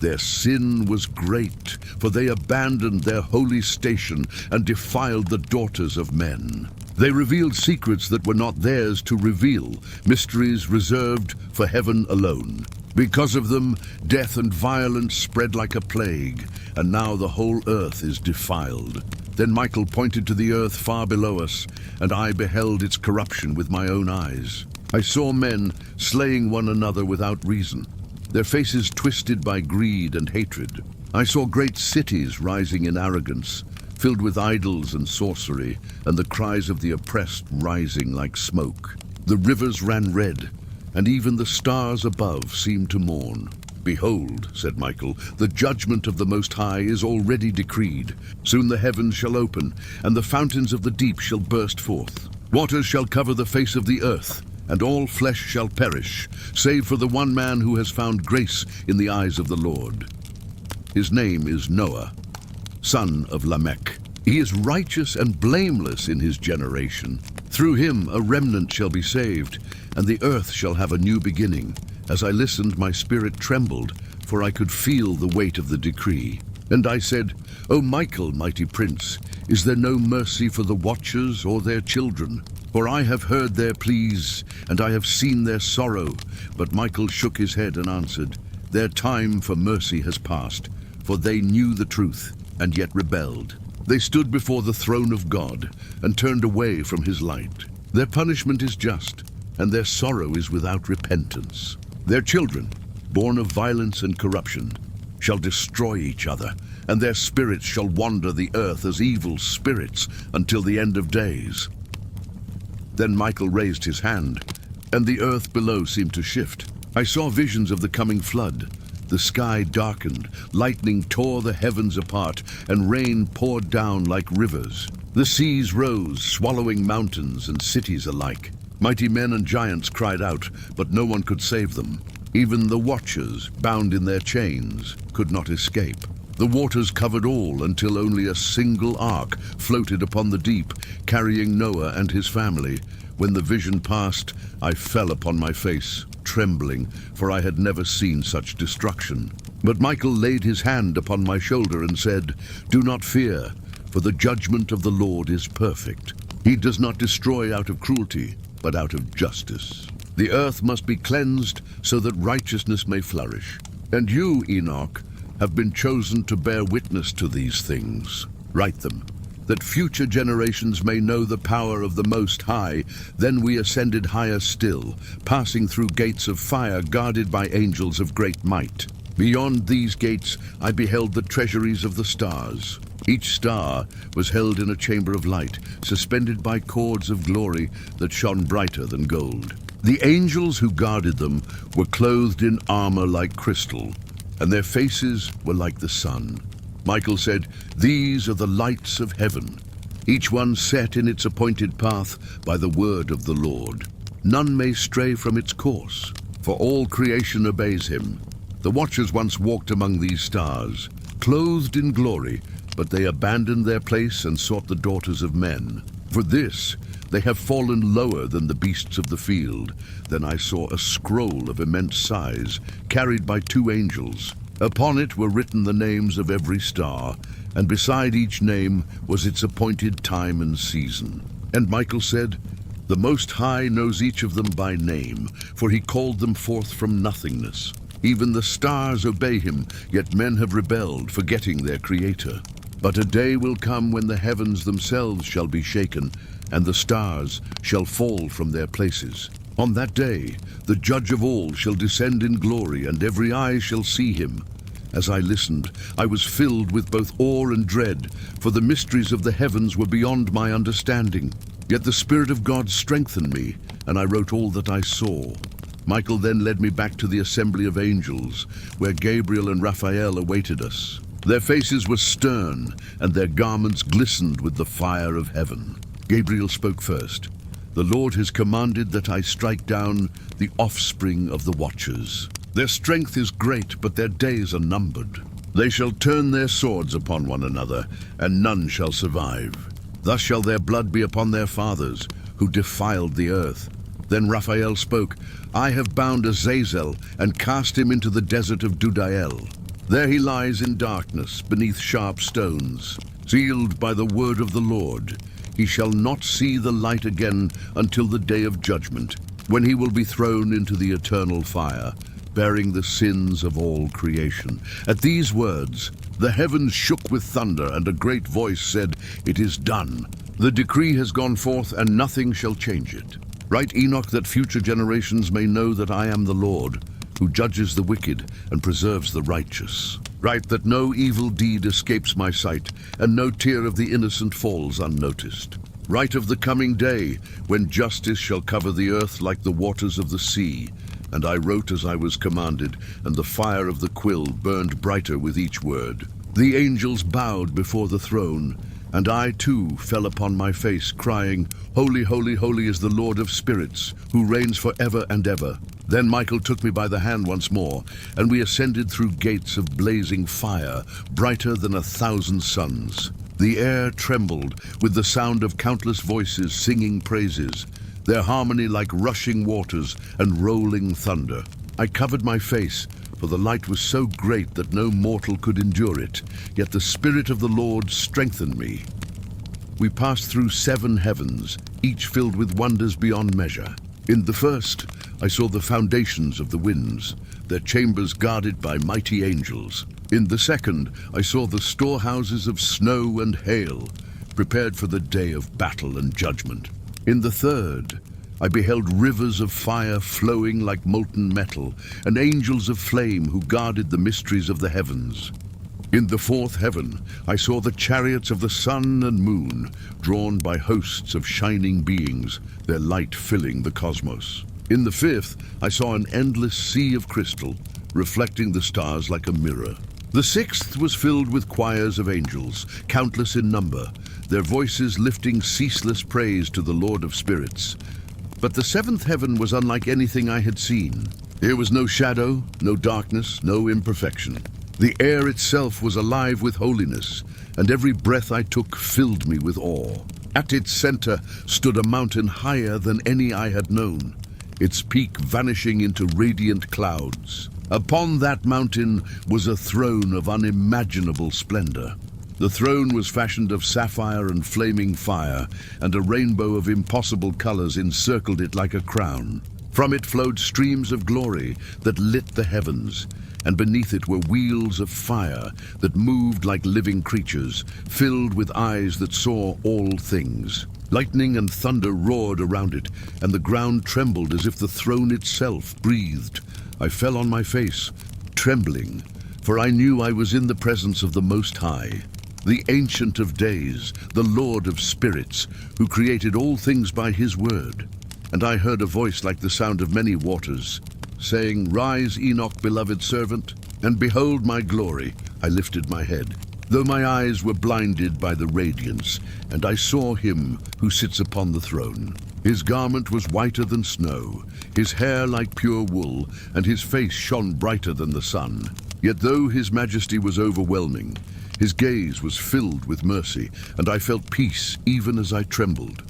Their sin was great, for they abandoned their holy station and defiled the daughters of men. They revealed secrets that were not theirs to reveal, mysteries reserved for heaven alone. Because of them, death and violence spread like a plague, and now the whole earth is defiled. Then Michael pointed to the earth far below us, and I beheld its corruption with my own eyes. I saw men slaying one another without reason, their faces twisted by greed and hatred. I saw great cities rising in arrogance, filled with idols and sorcery, and the cries of the oppressed rising like smoke. The rivers ran red, and even the stars above seemed to mourn. Behold, said Michael, the judgment of the Most High is already decreed. Soon the heavens shall open, and the fountains of the deep shall burst forth. Waters shall cover the face of the earth, and all flesh shall perish, save for the one man who has found grace in the eyes of the Lord. His name is Noah, son of Lamech. He is righteous and blameless in his generation. Through him a remnant shall be saved, and the earth shall have a new beginning. As I listened, my spirit trembled, for I could feel the weight of the decree. And I said, O Michael, mighty prince, is there no mercy for the watchers or their children? For I have heard their pleas, and I have seen their sorrow. But Michael shook his head and answered, Their time for mercy has passed, for they knew the truth, and yet rebelled. They stood before the throne of God, and turned away from his light. Their punishment is just, and their sorrow is without repentance. Their children, born of violence and corruption, shall destroy each other, and their spirits shall wander the earth as evil spirits until the end of days. Then Michael raised his hand, and the earth below seemed to shift. I saw visions of the coming flood. The sky darkened, lightning tore the heavens apart, and rain poured down like rivers. The seas rose, swallowing mountains and cities alike. Mighty men and giants cried out, but no one could save them. Even the watchers, bound in their chains, could not escape. The waters covered all until only a single ark floated upon the deep, carrying Noah and his family. When the vision passed, I fell upon my face, trembling, for I had never seen such destruction. But Michael laid his hand upon my shoulder and said, Do not fear, for the judgment of the Lord is perfect. He does not destroy out of cruelty, but out of justice. The earth must be cleansed so that righteousness may flourish. And you, Enoch, have been chosen to bear witness to these things. Write them, that future generations may know the power of the Most High. Then we ascended higher still, passing through gates of fire guarded by angels of great might. Beyond these gates I beheld the treasuries of the stars. Each star was held in a chamber of light, suspended by cords of glory that shone brighter than gold. The angels who guarded them were clothed in armor like crystal, and their faces were like the sun. Michael said, These are the lights of heaven, each one set in its appointed path by the word of the Lord. None may stray from its course, for all creation obeys him. The watchers once walked among these stars, clothed in glory, but they abandoned their place and sought the daughters of men. For this they have fallen lower than the beasts of the field. Then I saw a scroll of immense size, carried by two angels. Upon it were written the names of every star, and beside each name was its appointed time and season. And Michael said, The Most High knows each of them by name, for he called them forth from nothingness. Even the stars obey him, yet men have rebelled, forgetting their Creator. But a day will come when the heavens themselves shall be shaken, and the stars shall fall from their places. On that day, the Judge of all shall descend in glory, and every eye shall see him. As I listened, I was filled with both awe and dread, for the mysteries of the heavens were beyond my understanding. Yet the Spirit of God strengthened me, and I wrote all that I saw. Michael then led me back to the assembly of angels, where Gabriel and Raphael awaited us. Their faces were stern, and their garments glistened with the fire of heaven. Gabriel spoke first. The Lord has commanded that I strike down the offspring of the watchers. Their strength is great, but their days are numbered. They shall turn their swords upon one another, and none shall survive. Thus shall their blood be upon their fathers, who defiled the earth. Then Raphael spoke, I have bound Azazel and cast him into the desert of Dudael. There he lies in darkness, beneath sharp stones, sealed by the word of the Lord. He shall not see the light again until the day of judgment, when he will be thrown into the eternal fire, bearing the sins of all creation. At these words, the heavens shook with thunder, and a great voice said, It is done. The decree has gone forth, and nothing shall change it. Write, Enoch, that future generations may know that I am the Lord, who judges the wicked and preserves the righteous. Write that no evil deed escapes my sight, and no tear of the innocent falls unnoticed. Write of the coming day, when justice shall cover the earth like the waters of the sea. And I wrote as I was commanded, and the fire of the quill burned brighter with each word. The angels bowed before the throne, and I too fell upon my face, crying, Holy, holy, holy is the Lord of spirits, who reigns forever and ever. Then Michael took me by the hand once more, and we ascended through gates of blazing fire, brighter than 1,000 suns. The air trembled with the sound of countless voices singing praises, their harmony like rushing waters and rolling thunder. I covered my face, for the light was so great that no mortal could endure it, yet the Spirit of the Lord strengthened me. We passed through 7 heavens, each filled with wonders beyond measure. In the first, I saw the foundations of the winds, their chambers guarded by mighty angels. In the second, I saw the storehouses of snow and hail, prepared for the day of battle and judgment. In the third, I beheld rivers of fire flowing like molten metal, and angels of flame who guarded the mysteries of the heavens. In the fourth heaven, I saw the chariots of the sun and moon, drawn by hosts of shining beings, their light filling the cosmos. In the fifth, I saw an endless sea of crystal, reflecting the stars like a mirror. The sixth was filled with choirs of angels, countless in number, their voices lifting ceaseless praise to the Lord of spirits. But the seventh heaven was unlike anything I had seen. There was no shadow, no darkness, no imperfection. The air itself was alive with holiness, and every breath I took filled me with awe. At its center stood a mountain higher than any I had known, its peak vanishing into radiant clouds. Upon that mountain was a throne of unimaginable splendor. The throne was fashioned of sapphire and flaming fire, and a rainbow of impossible colors encircled it like a crown. From it flowed streams of glory that lit the heavens, and beneath it were wheels of fire that moved like living creatures, filled with eyes that saw all things. Lightning and thunder roared around it, and the ground trembled as if the throne itself breathed. I fell on my face, trembling, for I knew I was in the presence of the Most High, the Ancient of Days, the Lord of Spirits, who created all things by his word. And I heard a voice like the sound of many waters, saying, Rise, Enoch, beloved servant, and behold my glory. I lifted my head, though my eyes were blinded by the radiance, and I saw him who sits upon the throne. His garment was whiter than snow, his hair like pure wool, and his face shone brighter than the sun. Yet though his majesty was overwhelming, his gaze was filled with mercy, and I felt peace even as I trembled.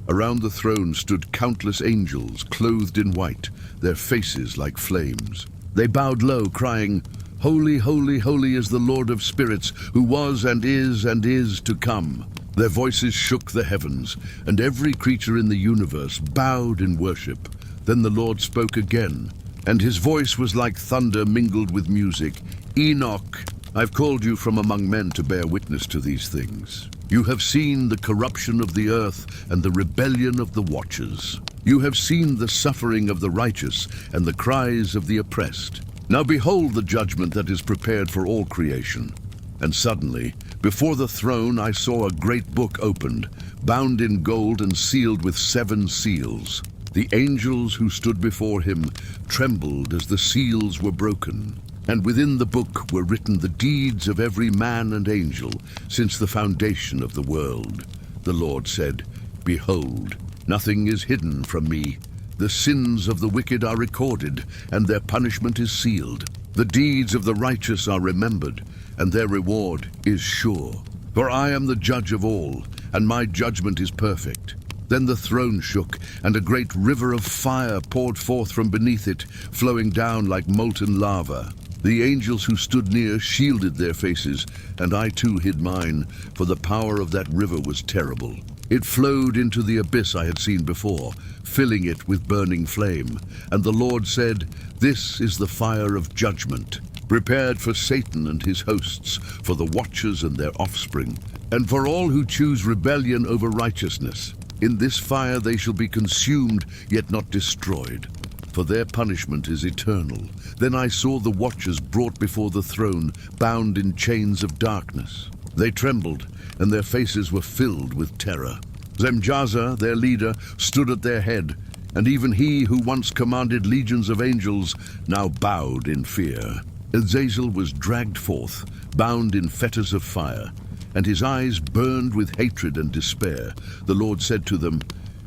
Around the throne stood countless angels, clothed in white, their faces like flames. They bowed low, crying, Holy, holy, holy is the Lord of spirits, who was and is to come. Their voices shook the heavens, and every creature in the universe bowed in worship. Then the Lord spoke again, and his voice was like thunder mingled with music. Enoch, I've called you from among men to bear witness to these things. You have seen the corruption of the earth and the rebellion of the watchers. You have seen the suffering of the righteous and the cries of the oppressed. Now behold the judgment that is prepared for all creation. And suddenly, before the throne, I saw a great book opened, bound in gold and sealed with 7 seals. The angels who stood before him trembled as the seals were broken. And within the book were written the deeds of every man and angel since the foundation of the world. The Lord said, Behold, nothing is hidden from me. The sins of the wicked are recorded, and their punishment is sealed. The deeds of the righteous are remembered, and their reward is sure. For I am the judge of all, and my judgment is perfect. Then the throne shook, and a great river of fire poured forth from beneath it, flowing down like molten lava. The angels who stood near shielded their faces, and I too hid mine, for the power of that river was terrible. It flowed into the abyss I had seen before, filling it with burning flame. And the Lord said, "This is the fire of judgment, prepared for Satan and his hosts, for the watchers and their offspring, and for all who choose rebellion over righteousness. In this fire they shall be consumed, yet not destroyed, for their punishment is eternal." Then I saw the watchers brought before the throne, bound in chains of darkness. They trembled, and their faces were filled with terror. Zemjaza, their leader, stood at their head, and even he who once commanded legions of angels now bowed in fear. Azazel was dragged forth, bound in fetters of fire, and his eyes burned with hatred and despair. The Lord said to them,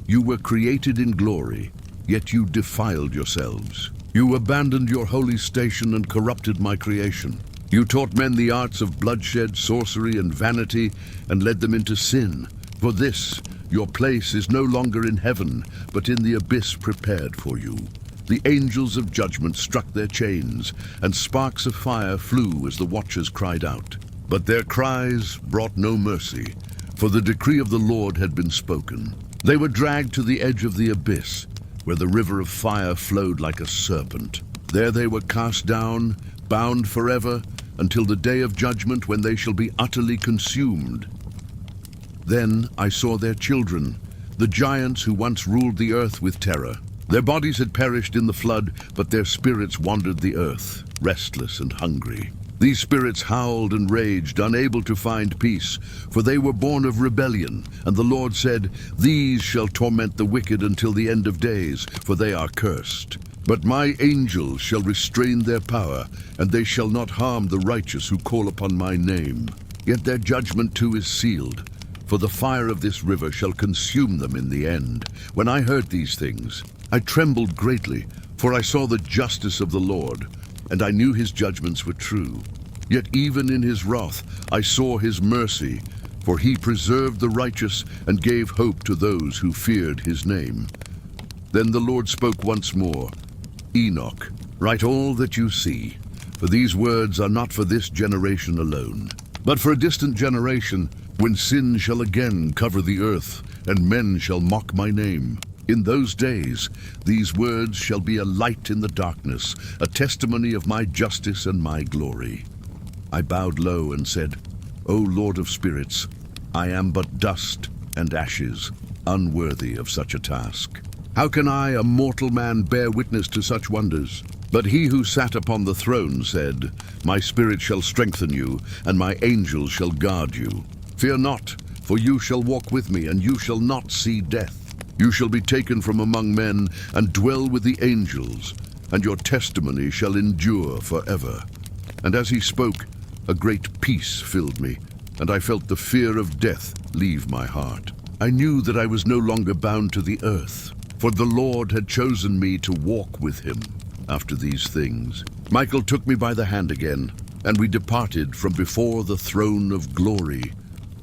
"You were created in glory, yet you defiled yourselves. You abandoned your holy station and corrupted my creation. You taught men the arts of bloodshed, sorcery, and vanity, and led them into sin. For this, your place is no longer in heaven, but in the abyss prepared for you." The angels of judgment struck their chains, and sparks of fire flew as the watchers cried out. But their cries brought no mercy, for the decree of the Lord had been spoken. They were dragged to the edge of the abyss, where the river of fire flowed like a serpent. There they were cast down, bound forever, until the day of judgment, when they shall be utterly consumed. Then I saw their children, the giants who once ruled the earth with terror. Their bodies had perished in the flood, but their spirits wandered the earth, restless and hungry. These spirits howled and raged, unable to find peace, for they were born of rebellion. And the Lord said, "These shall torment the wicked until the end of days, for they are cursed. But my angels shall restrain their power, and they shall not harm the righteous who call upon my name. Yet their judgment too is sealed, for the fire of this river shall consume them in the end." When I heard these things, I trembled greatly, for I saw the justice of the Lord, and I knew his judgments were true. Yet even in his wrath I saw his mercy, for he preserved the righteous and gave hope to those who feared his name. Then the Lord spoke once more, "Enoch, write all that you see, for these words are not for this generation alone, but for a distant generation, when sin shall again cover the earth, and men shall mock my name. In those days, these words shall be a light in the darkness, a testimony of my justice and my glory." I bowed low and said, "O Lord of spirits, I am but dust and ashes, unworthy of such a task. How can I, a mortal man, bear witness to such wonders?" But he who sat upon the throne said, "My spirit shall strengthen you, and my angels shall guard you. Fear not, for you shall walk with me, and you shall not see death. You shall be taken from among men and dwell with the angels, and your testimony shall endure forever." And as he spoke, a great peace filled me, and I felt the fear of death leave my heart. I knew that I was no longer bound to the earth, for the Lord had chosen me to walk with him after these things. Michael took me by the hand again, and we departed from before the throne of glory,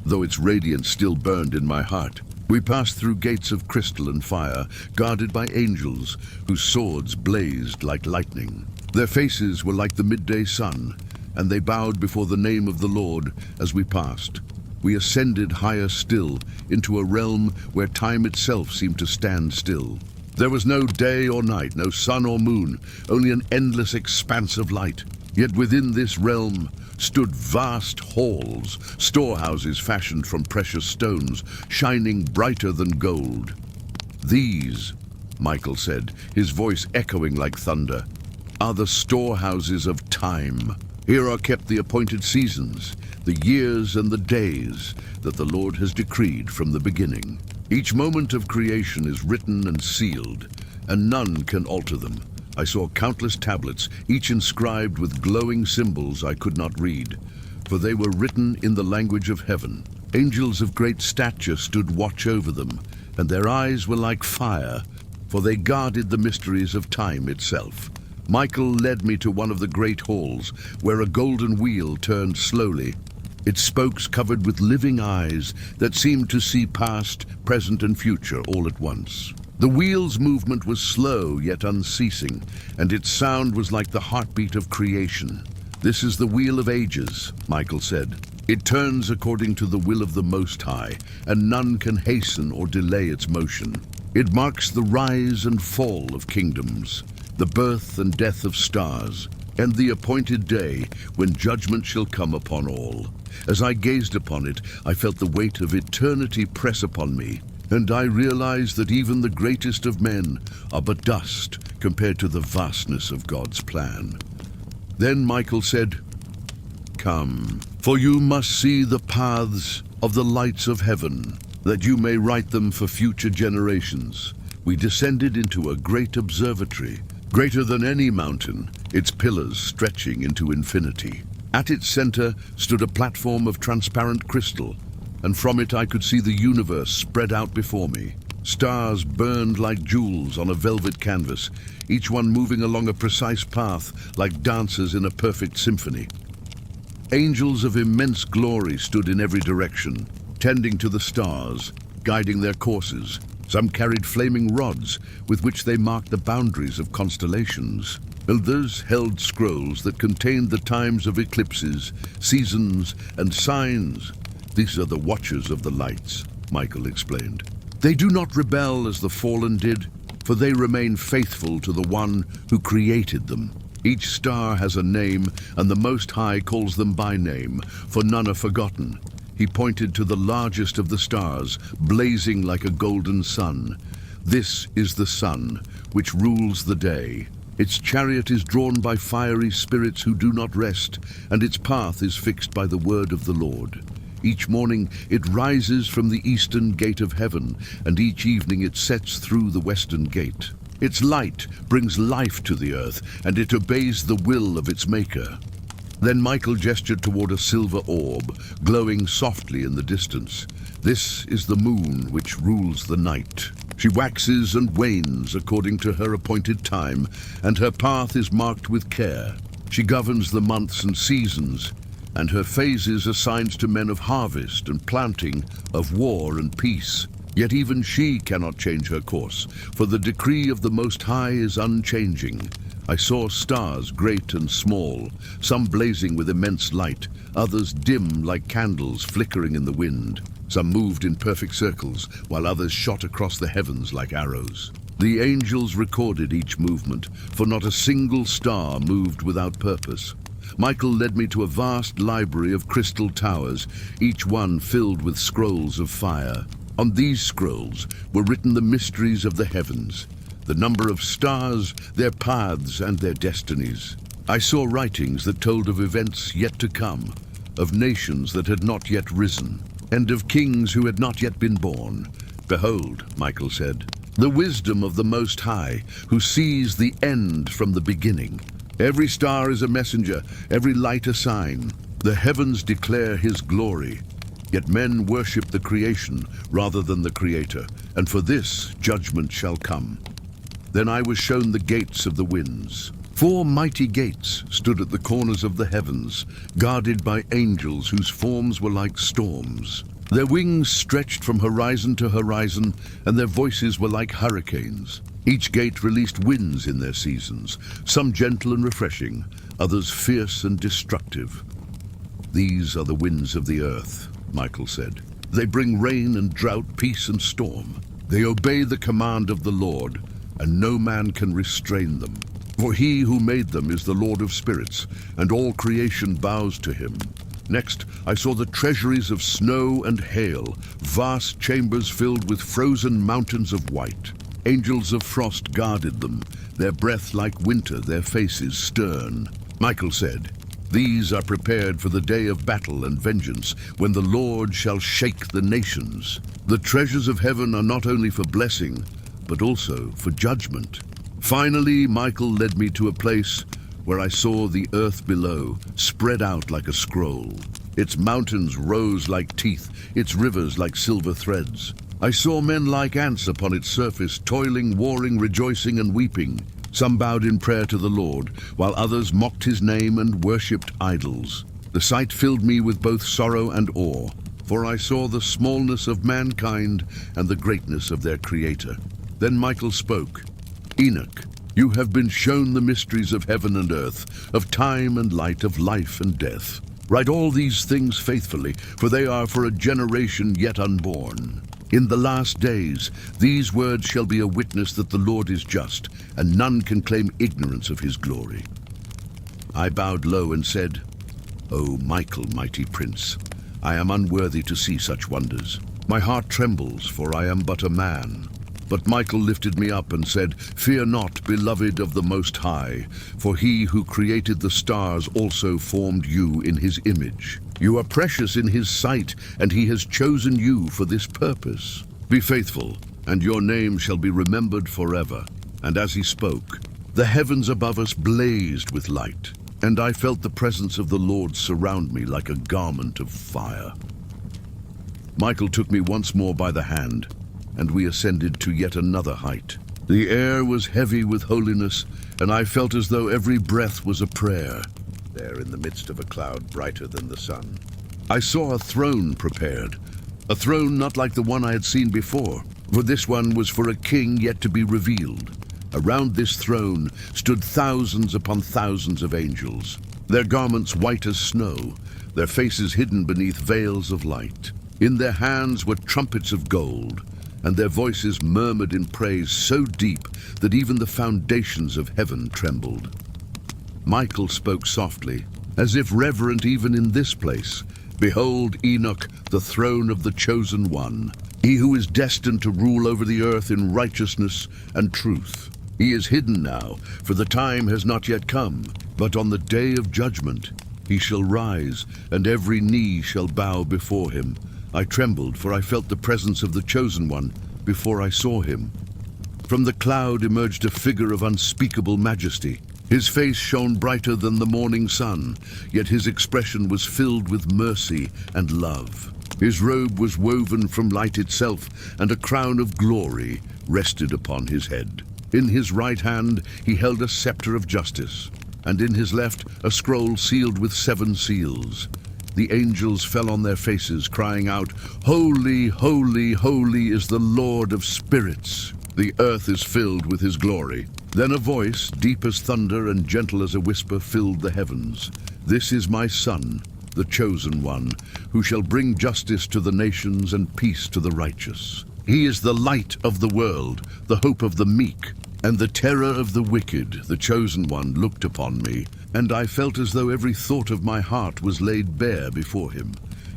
though its radiance still burned in my heart. We passed through gates of crystal and fire, guarded by angels, whose swords blazed like lightning. Their faces were like the midday sun, and they bowed before the name of the Lord as we passed. We ascended higher still, into a realm where time itself seemed to stand still. There was no day or night, no sun or moon, only an endless expanse of light. Yet within this realm stood vast halls, storehouses fashioned from precious stones, shining brighter than gold. "These," Michael said, his voice echoing like thunder, "are the storehouses of time. Here are kept the appointed seasons, the years and the days that the Lord has decreed from the beginning. Each moment of creation is written and sealed, and none can alter them. I saw countless tablets, each inscribed with glowing symbols I could not read, for they were written in the language of heaven. Angels of great stature stood watch over them, and their eyes were like fire, for they guarded the mysteries of time itself. Michael led me to one of the great halls, where a golden wheel turned slowly, its spokes covered with living eyes that seemed to see past, present, and future all at once. The wheel's movement was slow yet unceasing, and its sound was like the heartbeat of creation. "This is the Wheel of Ages," Michael said. "It turns according to the will of the Most High, and none can hasten or delay its motion. It marks the rise and fall of kingdoms, the birth and death of stars, and the appointed day when judgment shall come upon all." As I gazed upon it, I felt the weight of eternity press upon me, and I realized that even the greatest of men are but dust compared to the vastness of God's plan. Then Michael said, "Come, for you must see the paths of the lights of heaven, that you may write them for future generations." We descended into a great observatory, greater than any mountain, its pillars stretching into infinity. At its center stood a platform of transparent crystal, and from it I could see the universe spread out before me. Stars burned like jewels on a velvet canvas, each one moving along a precise path like dancers in a perfect symphony. Angels of immense glory stood in every direction, tending to the stars, guiding their courses. Some carried flaming rods with which they marked the boundaries of constellations. Others held scrolls that contained the times of eclipses, seasons, and signs. "These are the watchers of the lights," Michael explained. "They do not rebel as the fallen did, for they remain faithful to the one who created them. Each star has a name, and the Most High calls them by name, for none are forgotten." He pointed to the largest of the stars, blazing like a golden sun. "This is the sun, which rules the day. Its chariot is drawn by fiery spirits who do not rest, and its path is fixed by the word of the Lord. Each morning it rises from the eastern gate of heaven, and each evening it sets through the western gate. Its light brings life to the earth, and it obeys the will of its maker." Then Michael gestured toward a silver orb, glowing softly in the distance. "This is the moon which rules the night. She waxes and wanes according to her appointed time, and her path is marked with care. She governs the months and seasons, and her phases assigns to men of harvest and planting, of war and peace. Yet even she cannot change her course, for the decree of the Most High is unchanging. I saw stars great and small, some blazing with immense light, others dim like candles flickering in the wind. Some moved in perfect circles, while others shot across the heavens like arrows. The angels recorded each movement, for not a single star moved without purpose. Michael led me to a vast library of crystal towers, each one filled with scrolls of fire. On these scrolls were written the mysteries of the heavens, the number of stars, their paths, and their destinies. I saw writings that told of events yet to come, of nations that had not yet risen, and of kings who had not yet been born. "Behold," Michael said, "the wisdom of the Most High, who sees the end from the beginning. Every star is a messenger, every light a sign. The heavens declare his glory, yet men worship the creation rather than the Creator, and for this judgment shall come." Then I was shown the gates of the winds. 4 mighty gates stood at the corners of the heavens, guarded by angels whose forms were like storms. Their wings stretched from horizon to horizon, and their voices were like hurricanes. Each gate released winds in their seasons, some gentle and refreshing, others fierce and destructive. "These are the winds of the earth," Michael said. "They bring rain and drought, peace and storm. They obey the command of the Lord, and no man can restrain them. For he who made them is the Lord of spirits, and all creation bows to him." Next, I saw the treasuries of snow and hail, vast chambers filled with frozen mountains of white. Angels of frost guarded them, their breath like winter, their faces stern. Michael said, "These are prepared for the day of battle and vengeance, when the Lord shall shake the nations. The treasures of heaven are not only for blessing, but also for judgment." Finally, Michael led me to a place where I saw the earth below, spread out like a scroll. Its mountains rose like teeth, its rivers like silver threads. I saw men like ants upon its surface, toiling, warring, rejoicing, and weeping. Some bowed in prayer to the Lord, while others mocked his name and worshipped idols. The sight filled me with both sorrow and awe, for I saw the smallness of mankind and the greatness of their Creator. Then Michael spoke, "Enoch, you have been shown the mysteries of heaven and earth, of time and light, of life and death. Write all these things faithfully, for they are for a generation yet unborn. In the last days, these words shall be a witness that the Lord is just, and none can claim ignorance of his glory." I bowed low and said, "O Michael, mighty prince, I am unworthy to see such wonders. My heart trembles, for I am but a man." But Michael lifted me up and said, "Fear not, beloved of the Most High, for he who created the stars also formed you in his image. You are precious in his sight, and he has chosen you for this purpose. Be faithful, and your name shall be remembered forever." And as he spoke, the heavens above us blazed with light, and I felt the presence of the Lord surround me like a garment of fire. Michael took me once more by the hand, and we ascended to yet another height. The air was heavy with holiness, and I felt as though every breath was a prayer. There, in the midst of a cloud brighter than the sun, I saw a throne prepared, a throne not like the one I had seen before, for this one was for a king yet to be revealed. Around this throne stood thousands upon thousands of angels, their garments white as snow, their faces hidden beneath veils of light. In their hands were trumpets of gold, and their voices murmured in praise so deep that even the foundations of heaven trembled. Michael spoke softly, as if reverent even in this place. "Behold, Enoch, the throne of the chosen one, he who is destined to rule over the earth in righteousness and truth. He is hidden now, for the time has not yet come, but on the day of judgment he shall rise, and every knee shall bow before him." I trembled, for I felt the presence of the Chosen One before I saw him. From the cloud emerged a figure of unspeakable majesty. His face shone brighter than the morning sun, yet his expression was filled with mercy and love. His robe was woven from light itself, and a crown of glory rested upon his head. In his right hand he held a scepter of justice, and in his left a scroll sealed with 7 seals. The angels fell on their faces, crying out, "Holy, holy, holy is the Lord of spirits. The earth is filled with his glory." Then a voice, deep as thunder and gentle as a whisper, filled the heavens. "This is my Son, the chosen one, who shall bring justice to the nations and peace to the righteous. He is the light of the world, the hope of the meek, and the terror of the wicked." The chosen one looked upon me, and I felt as though every thought of my heart was laid bare before him.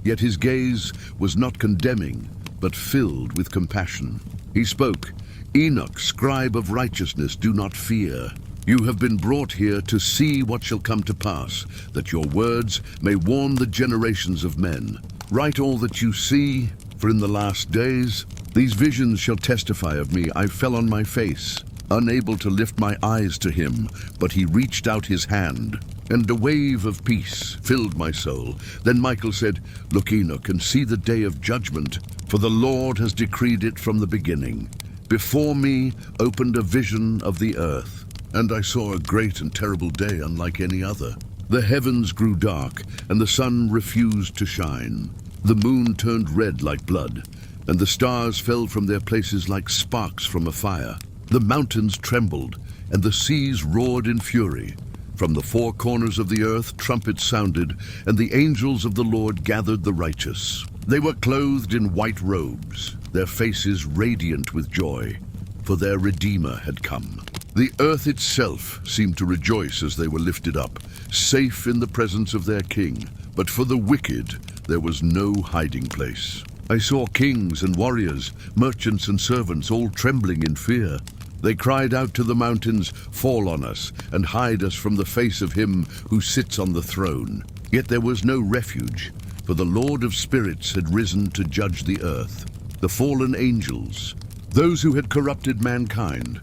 Yet his gaze was not condemning, but filled with compassion. He spoke, "Enoch, scribe of righteousness, do not fear. You have been brought here to see what shall come to pass, that your words may warn the generations of men. Write all that you see, for in the last days these visions shall testify of me." I fell on my face, unable to lift my eyes to him, but he reached out his hand, and a wave of peace filled my soul. Then Michael said, "Look, Enoch, and see the day of judgment, for the Lord has decreed it from the beginning. Before me opened a vision of the earth, and I saw a great and terrible day unlike any other. The heavens grew dark, and the sun refused to shine. The moon turned red like blood, and the stars fell from their places like sparks from a fire. The mountains trembled, and the seas roared in fury. From the 4 corners of the earth trumpets sounded, and the angels of the Lord gathered the righteous. They were clothed in white robes, their faces radiant with joy, for their Redeemer had come. The earth itself seemed to rejoice as they were lifted up, safe in the presence of their King. But for the wicked there was no hiding place. I saw kings and warriors, merchants and servants, all trembling in fear. They cried out to the mountains, "Fall on us, and hide us from the face of him who sits on the throne." Yet there was no refuge, for the Lord of spirits had risen to judge the earth. The fallen angels, those who had corrupted mankind,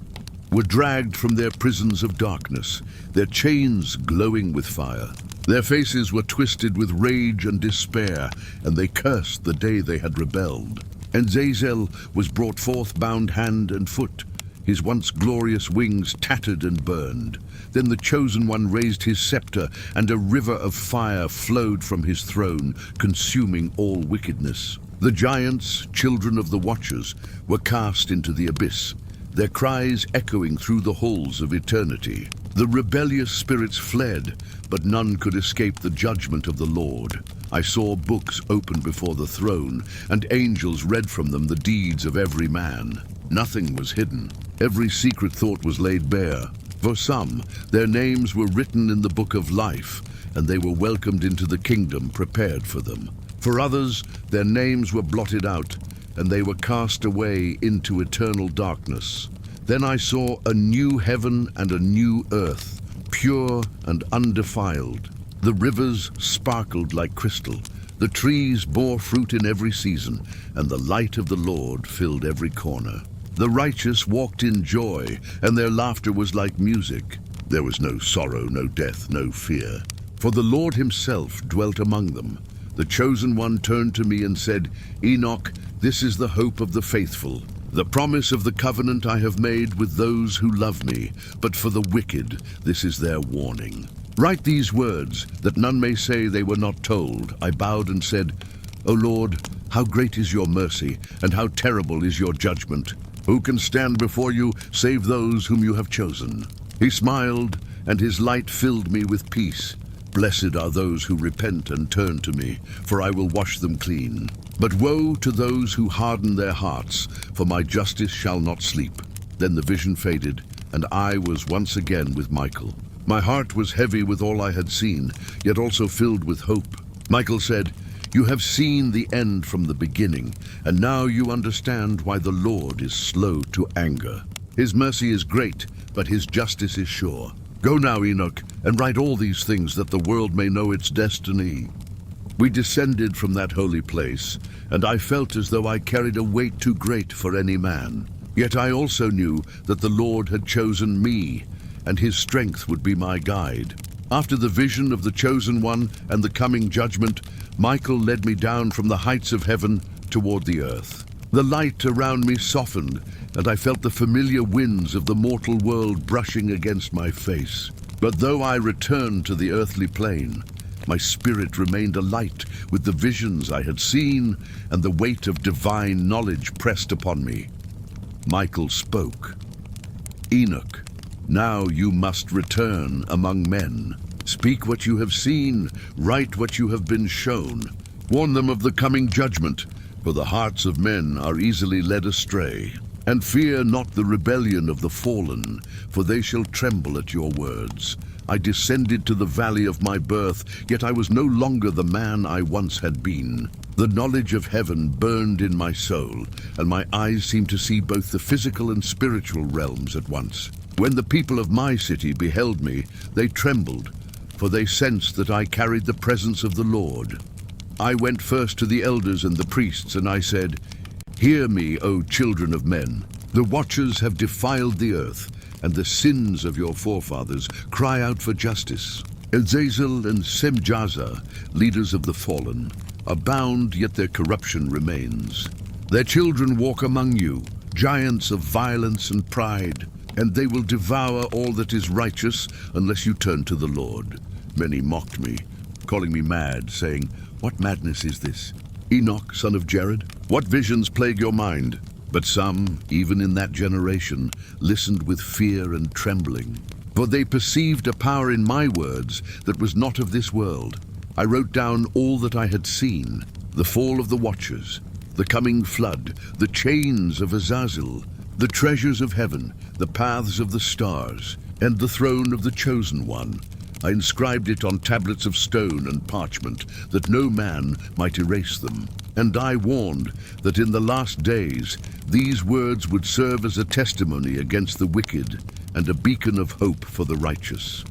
were dragged from their prisons of darkness, their chains glowing with fire. Their faces were twisted with rage and despair, and they cursed the day they had rebelled. And Zazel was brought forth bound hand and foot. His once glorious wings tattered and burned. Then the Chosen One raised his scepter, and a river of fire flowed from his throne, consuming all wickedness. The giants, children of the Watchers, were cast into the abyss, their cries echoing through the halls of eternity. The rebellious spirits fled, but none could escape the judgment of the Lord. I saw books open before the throne, and angels read from them the deeds of every man. Nothing was hidden. Every secret thought was laid bare. For some, their names were written in the book of life, and they were welcomed into the kingdom prepared for them. For others, their names were blotted out, and they were cast away into eternal darkness. Then I saw a new heaven and a new earth, pure and undefiled. The rivers sparkled like crystal. The trees bore fruit in every season, and the light of the Lord filled every corner. The righteous walked in joy, and their laughter was like music. There was no sorrow, no death, no fear. For the Lord himself dwelt among them. The Chosen One turned to me and said, "Enoch, this is the hope of the faithful, the promise of the covenant I have made with those who love me. But for the wicked, this is their warning. Write these words, that none may say they were not told." I bowed and said, "O Lord, how great is your mercy, and how terrible is your judgment. Who can stand before you save those whom you have chosen?" He smiled, and his light filled me with peace. "Blessed are those who repent and turn to me, for I will wash them clean. But woe to those who harden their hearts, for my justice shall not sleep." Then the vision faded, and I was once again with Michael. My heart was heavy with all I had seen, yet also filled with hope. Michael said, "You have seen the end from the beginning, and now you understand why the Lord is slow to anger. His mercy is great, but his justice is sure. Go now, Enoch, and write all these things that the world may know its destiny." We descended from that holy place, and I felt as though I carried a weight too great for any man. Yet I also knew that the Lord had chosen me, and his strength would be my guide. After the vision of the Chosen One and the coming judgment, Michael led me down from the heights of heaven toward the earth. The light around me softened, and I felt the familiar winds of the mortal world brushing against my face. But though I returned to the earthly plane, my spirit remained alight with the visions I had seen, and the weight of divine knowledge pressed upon me. Michael spoke. "Enoch, now you must return among men. Speak what you have seen, write what you have been shown. Warn them of the coming judgment, for the hearts of men are easily led astray. And fear not the rebellion of the fallen, for they shall tremble at your words. I descended to the valley of my birth, yet I was no longer the man I once had been. The knowledge of heaven burned in my soul, and my eyes seemed to see both the physical and spiritual realms at once. When the people of my city beheld me, they trembled, for they sensed that I carried the presence of the Lord. I went first to the elders and the priests, and I said, "Hear me, O children of men. The Watchers have defiled the earth, and the sins of your forefathers cry out for justice. Elzazel and Semjaza, leaders of the fallen, are bound, yet their corruption remains. Their children walk among you, giants of violence and pride, and they will devour all that is righteous unless you turn to the Lord." Many mocked me, calling me mad, saying, "What madness is this? Enoch, son of Jared, what visions plague your mind?" But some, even in that generation, listened with fear and trembling, for they perceived a power in my words that was not of this world. I wrote down all that I had seen: the fall of the Watchers, the coming flood, the chains of Azazel, the treasures of heaven, the paths of the stars, and the throne of the Chosen One. I inscribed it on tablets of stone and parchment, that no man might erase them. And I warned that in the last days these words would serve as a testimony against the wicked and a beacon of hope for the righteous.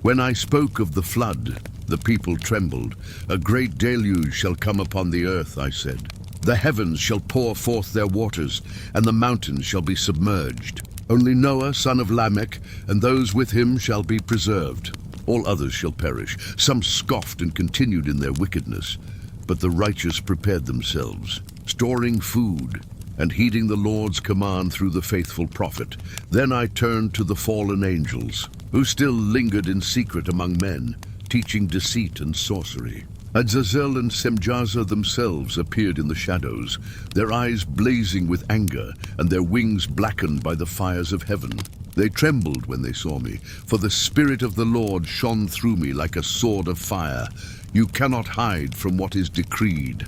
When I spoke of the flood, the people trembled. "A great deluge shall come upon the earth," I said. "The heavens shall pour forth their waters, and the mountains shall be submerged. Only Noah, son of Lamech, and those with him shall be preserved. All others shall perish. Some scoffed and continued in their wickedness, but the righteous prepared themselves, storing food. and heeding the Lord's command through the faithful prophet. Then I turned to the fallen angels, who still lingered in secret among men, teaching deceit and sorcery. Azazel and Semjaza themselves appeared in the shadows, their eyes blazing with anger and their wings blackened by the fires of heaven. They trembled when they saw me, for the Spirit of the Lord shone through me like a sword of fire. You cannot hide from what is decreed.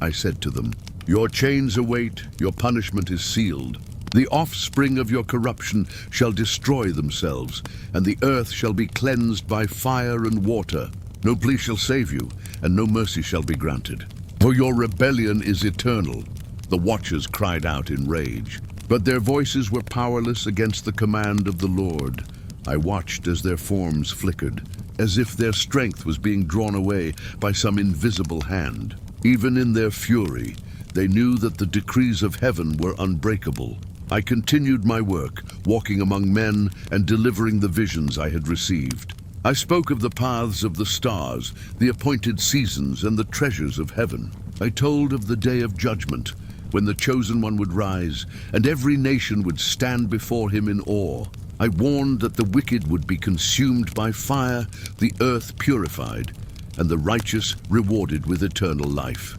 I said to them, your chains await, your punishment is sealed. The offspring of your corruption shall destroy themselves, and the earth shall be cleansed by fire and water. No plea shall save you, and no mercy shall be granted. For your rebellion is eternal. The watchers cried out in rage, but their voices were powerless against the command of the Lord. I watched as their forms flickered, as if their strength was being drawn away by some invisible hand. Even in their fury, they knew that the decrees of heaven were unbreakable. I continued my work, walking among men and delivering the visions I had received. I spoke of the paths of the stars, the appointed seasons, and the treasures of heaven. I told of the day of judgment, when the chosen one would rise, and every nation would stand before him in awe. I warned that the wicked would be consumed by fire, the earth purified, and the righteous rewarded with eternal life.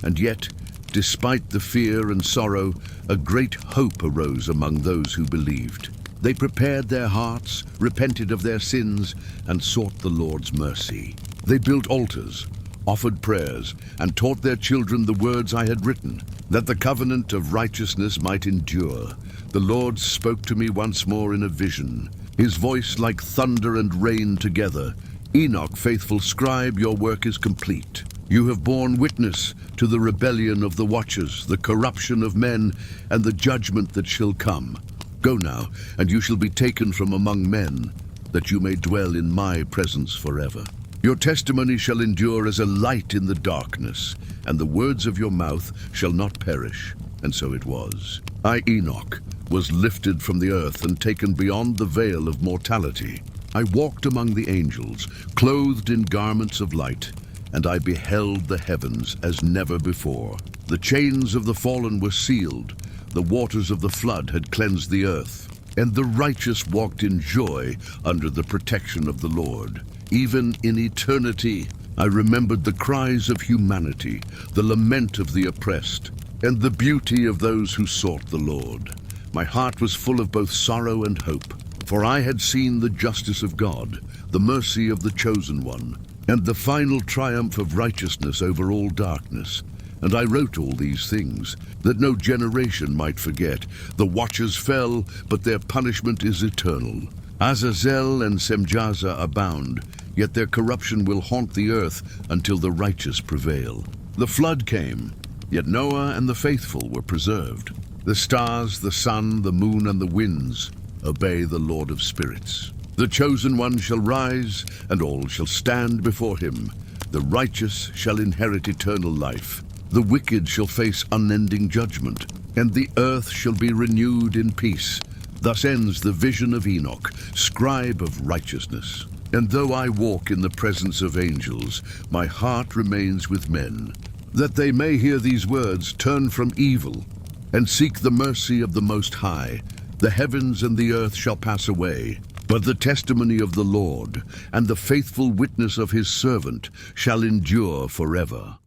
And yet, despite the fear and sorrow, a great hope arose among those who believed. They prepared their hearts, repented of their sins, and sought the Lord's mercy. They built altars, offered prayers, and taught their children the words I had written, that the covenant of righteousness might endure. The Lord spoke to me once more in a vision, his voice like thunder and rain together. Enoch, faithful scribe, your work is complete. You have borne witness to the rebellion of the watchers, the corruption of men, and the judgment that shall come. Go now, and you shall be taken from among men, that you may dwell in my presence forever. Your testimony shall endure as a light in the darkness, and the words of your mouth shall not perish. And so it was. I, Enoch, was lifted from the earth and taken beyond the veil of mortality. I walked among the angels, clothed in garments of light, and I beheld the heavens as never before. The chains of the fallen were sealed. The waters of the flood had cleansed the earth, and the righteous walked in joy under the protection of the Lord. Even in eternity, I remembered the cries of humanity, the lament of the oppressed, and the beauty of those who sought the Lord. My heart was full of both sorrow and hope, for I had seen the justice of God, the mercy of the chosen one, and the final triumph of righteousness over all darkness. And I wrote all these things, that no generation might forget. The watchers fell, but their punishment is eternal. Azazel and Semjaza abound, yet their corruption will haunt the earth until the righteous prevail. The flood came, yet Noah and the faithful were preserved. The stars, the sun, the moon, and the winds obey the Lord of spirits. The chosen one shall rise, and all shall stand before him. The righteous shall inherit eternal life. The wicked shall face unending judgment, and the earth shall be renewed in peace. Thus ends the vision of Enoch, scribe of righteousness. And though I walk in the presence of angels, my heart remains with men, that they may hear these words, turn from evil, and seek the mercy of the Most High. The heavens and the earth shall pass away, but the testimony of the Lord and the faithful witness of his servant shall endure forever.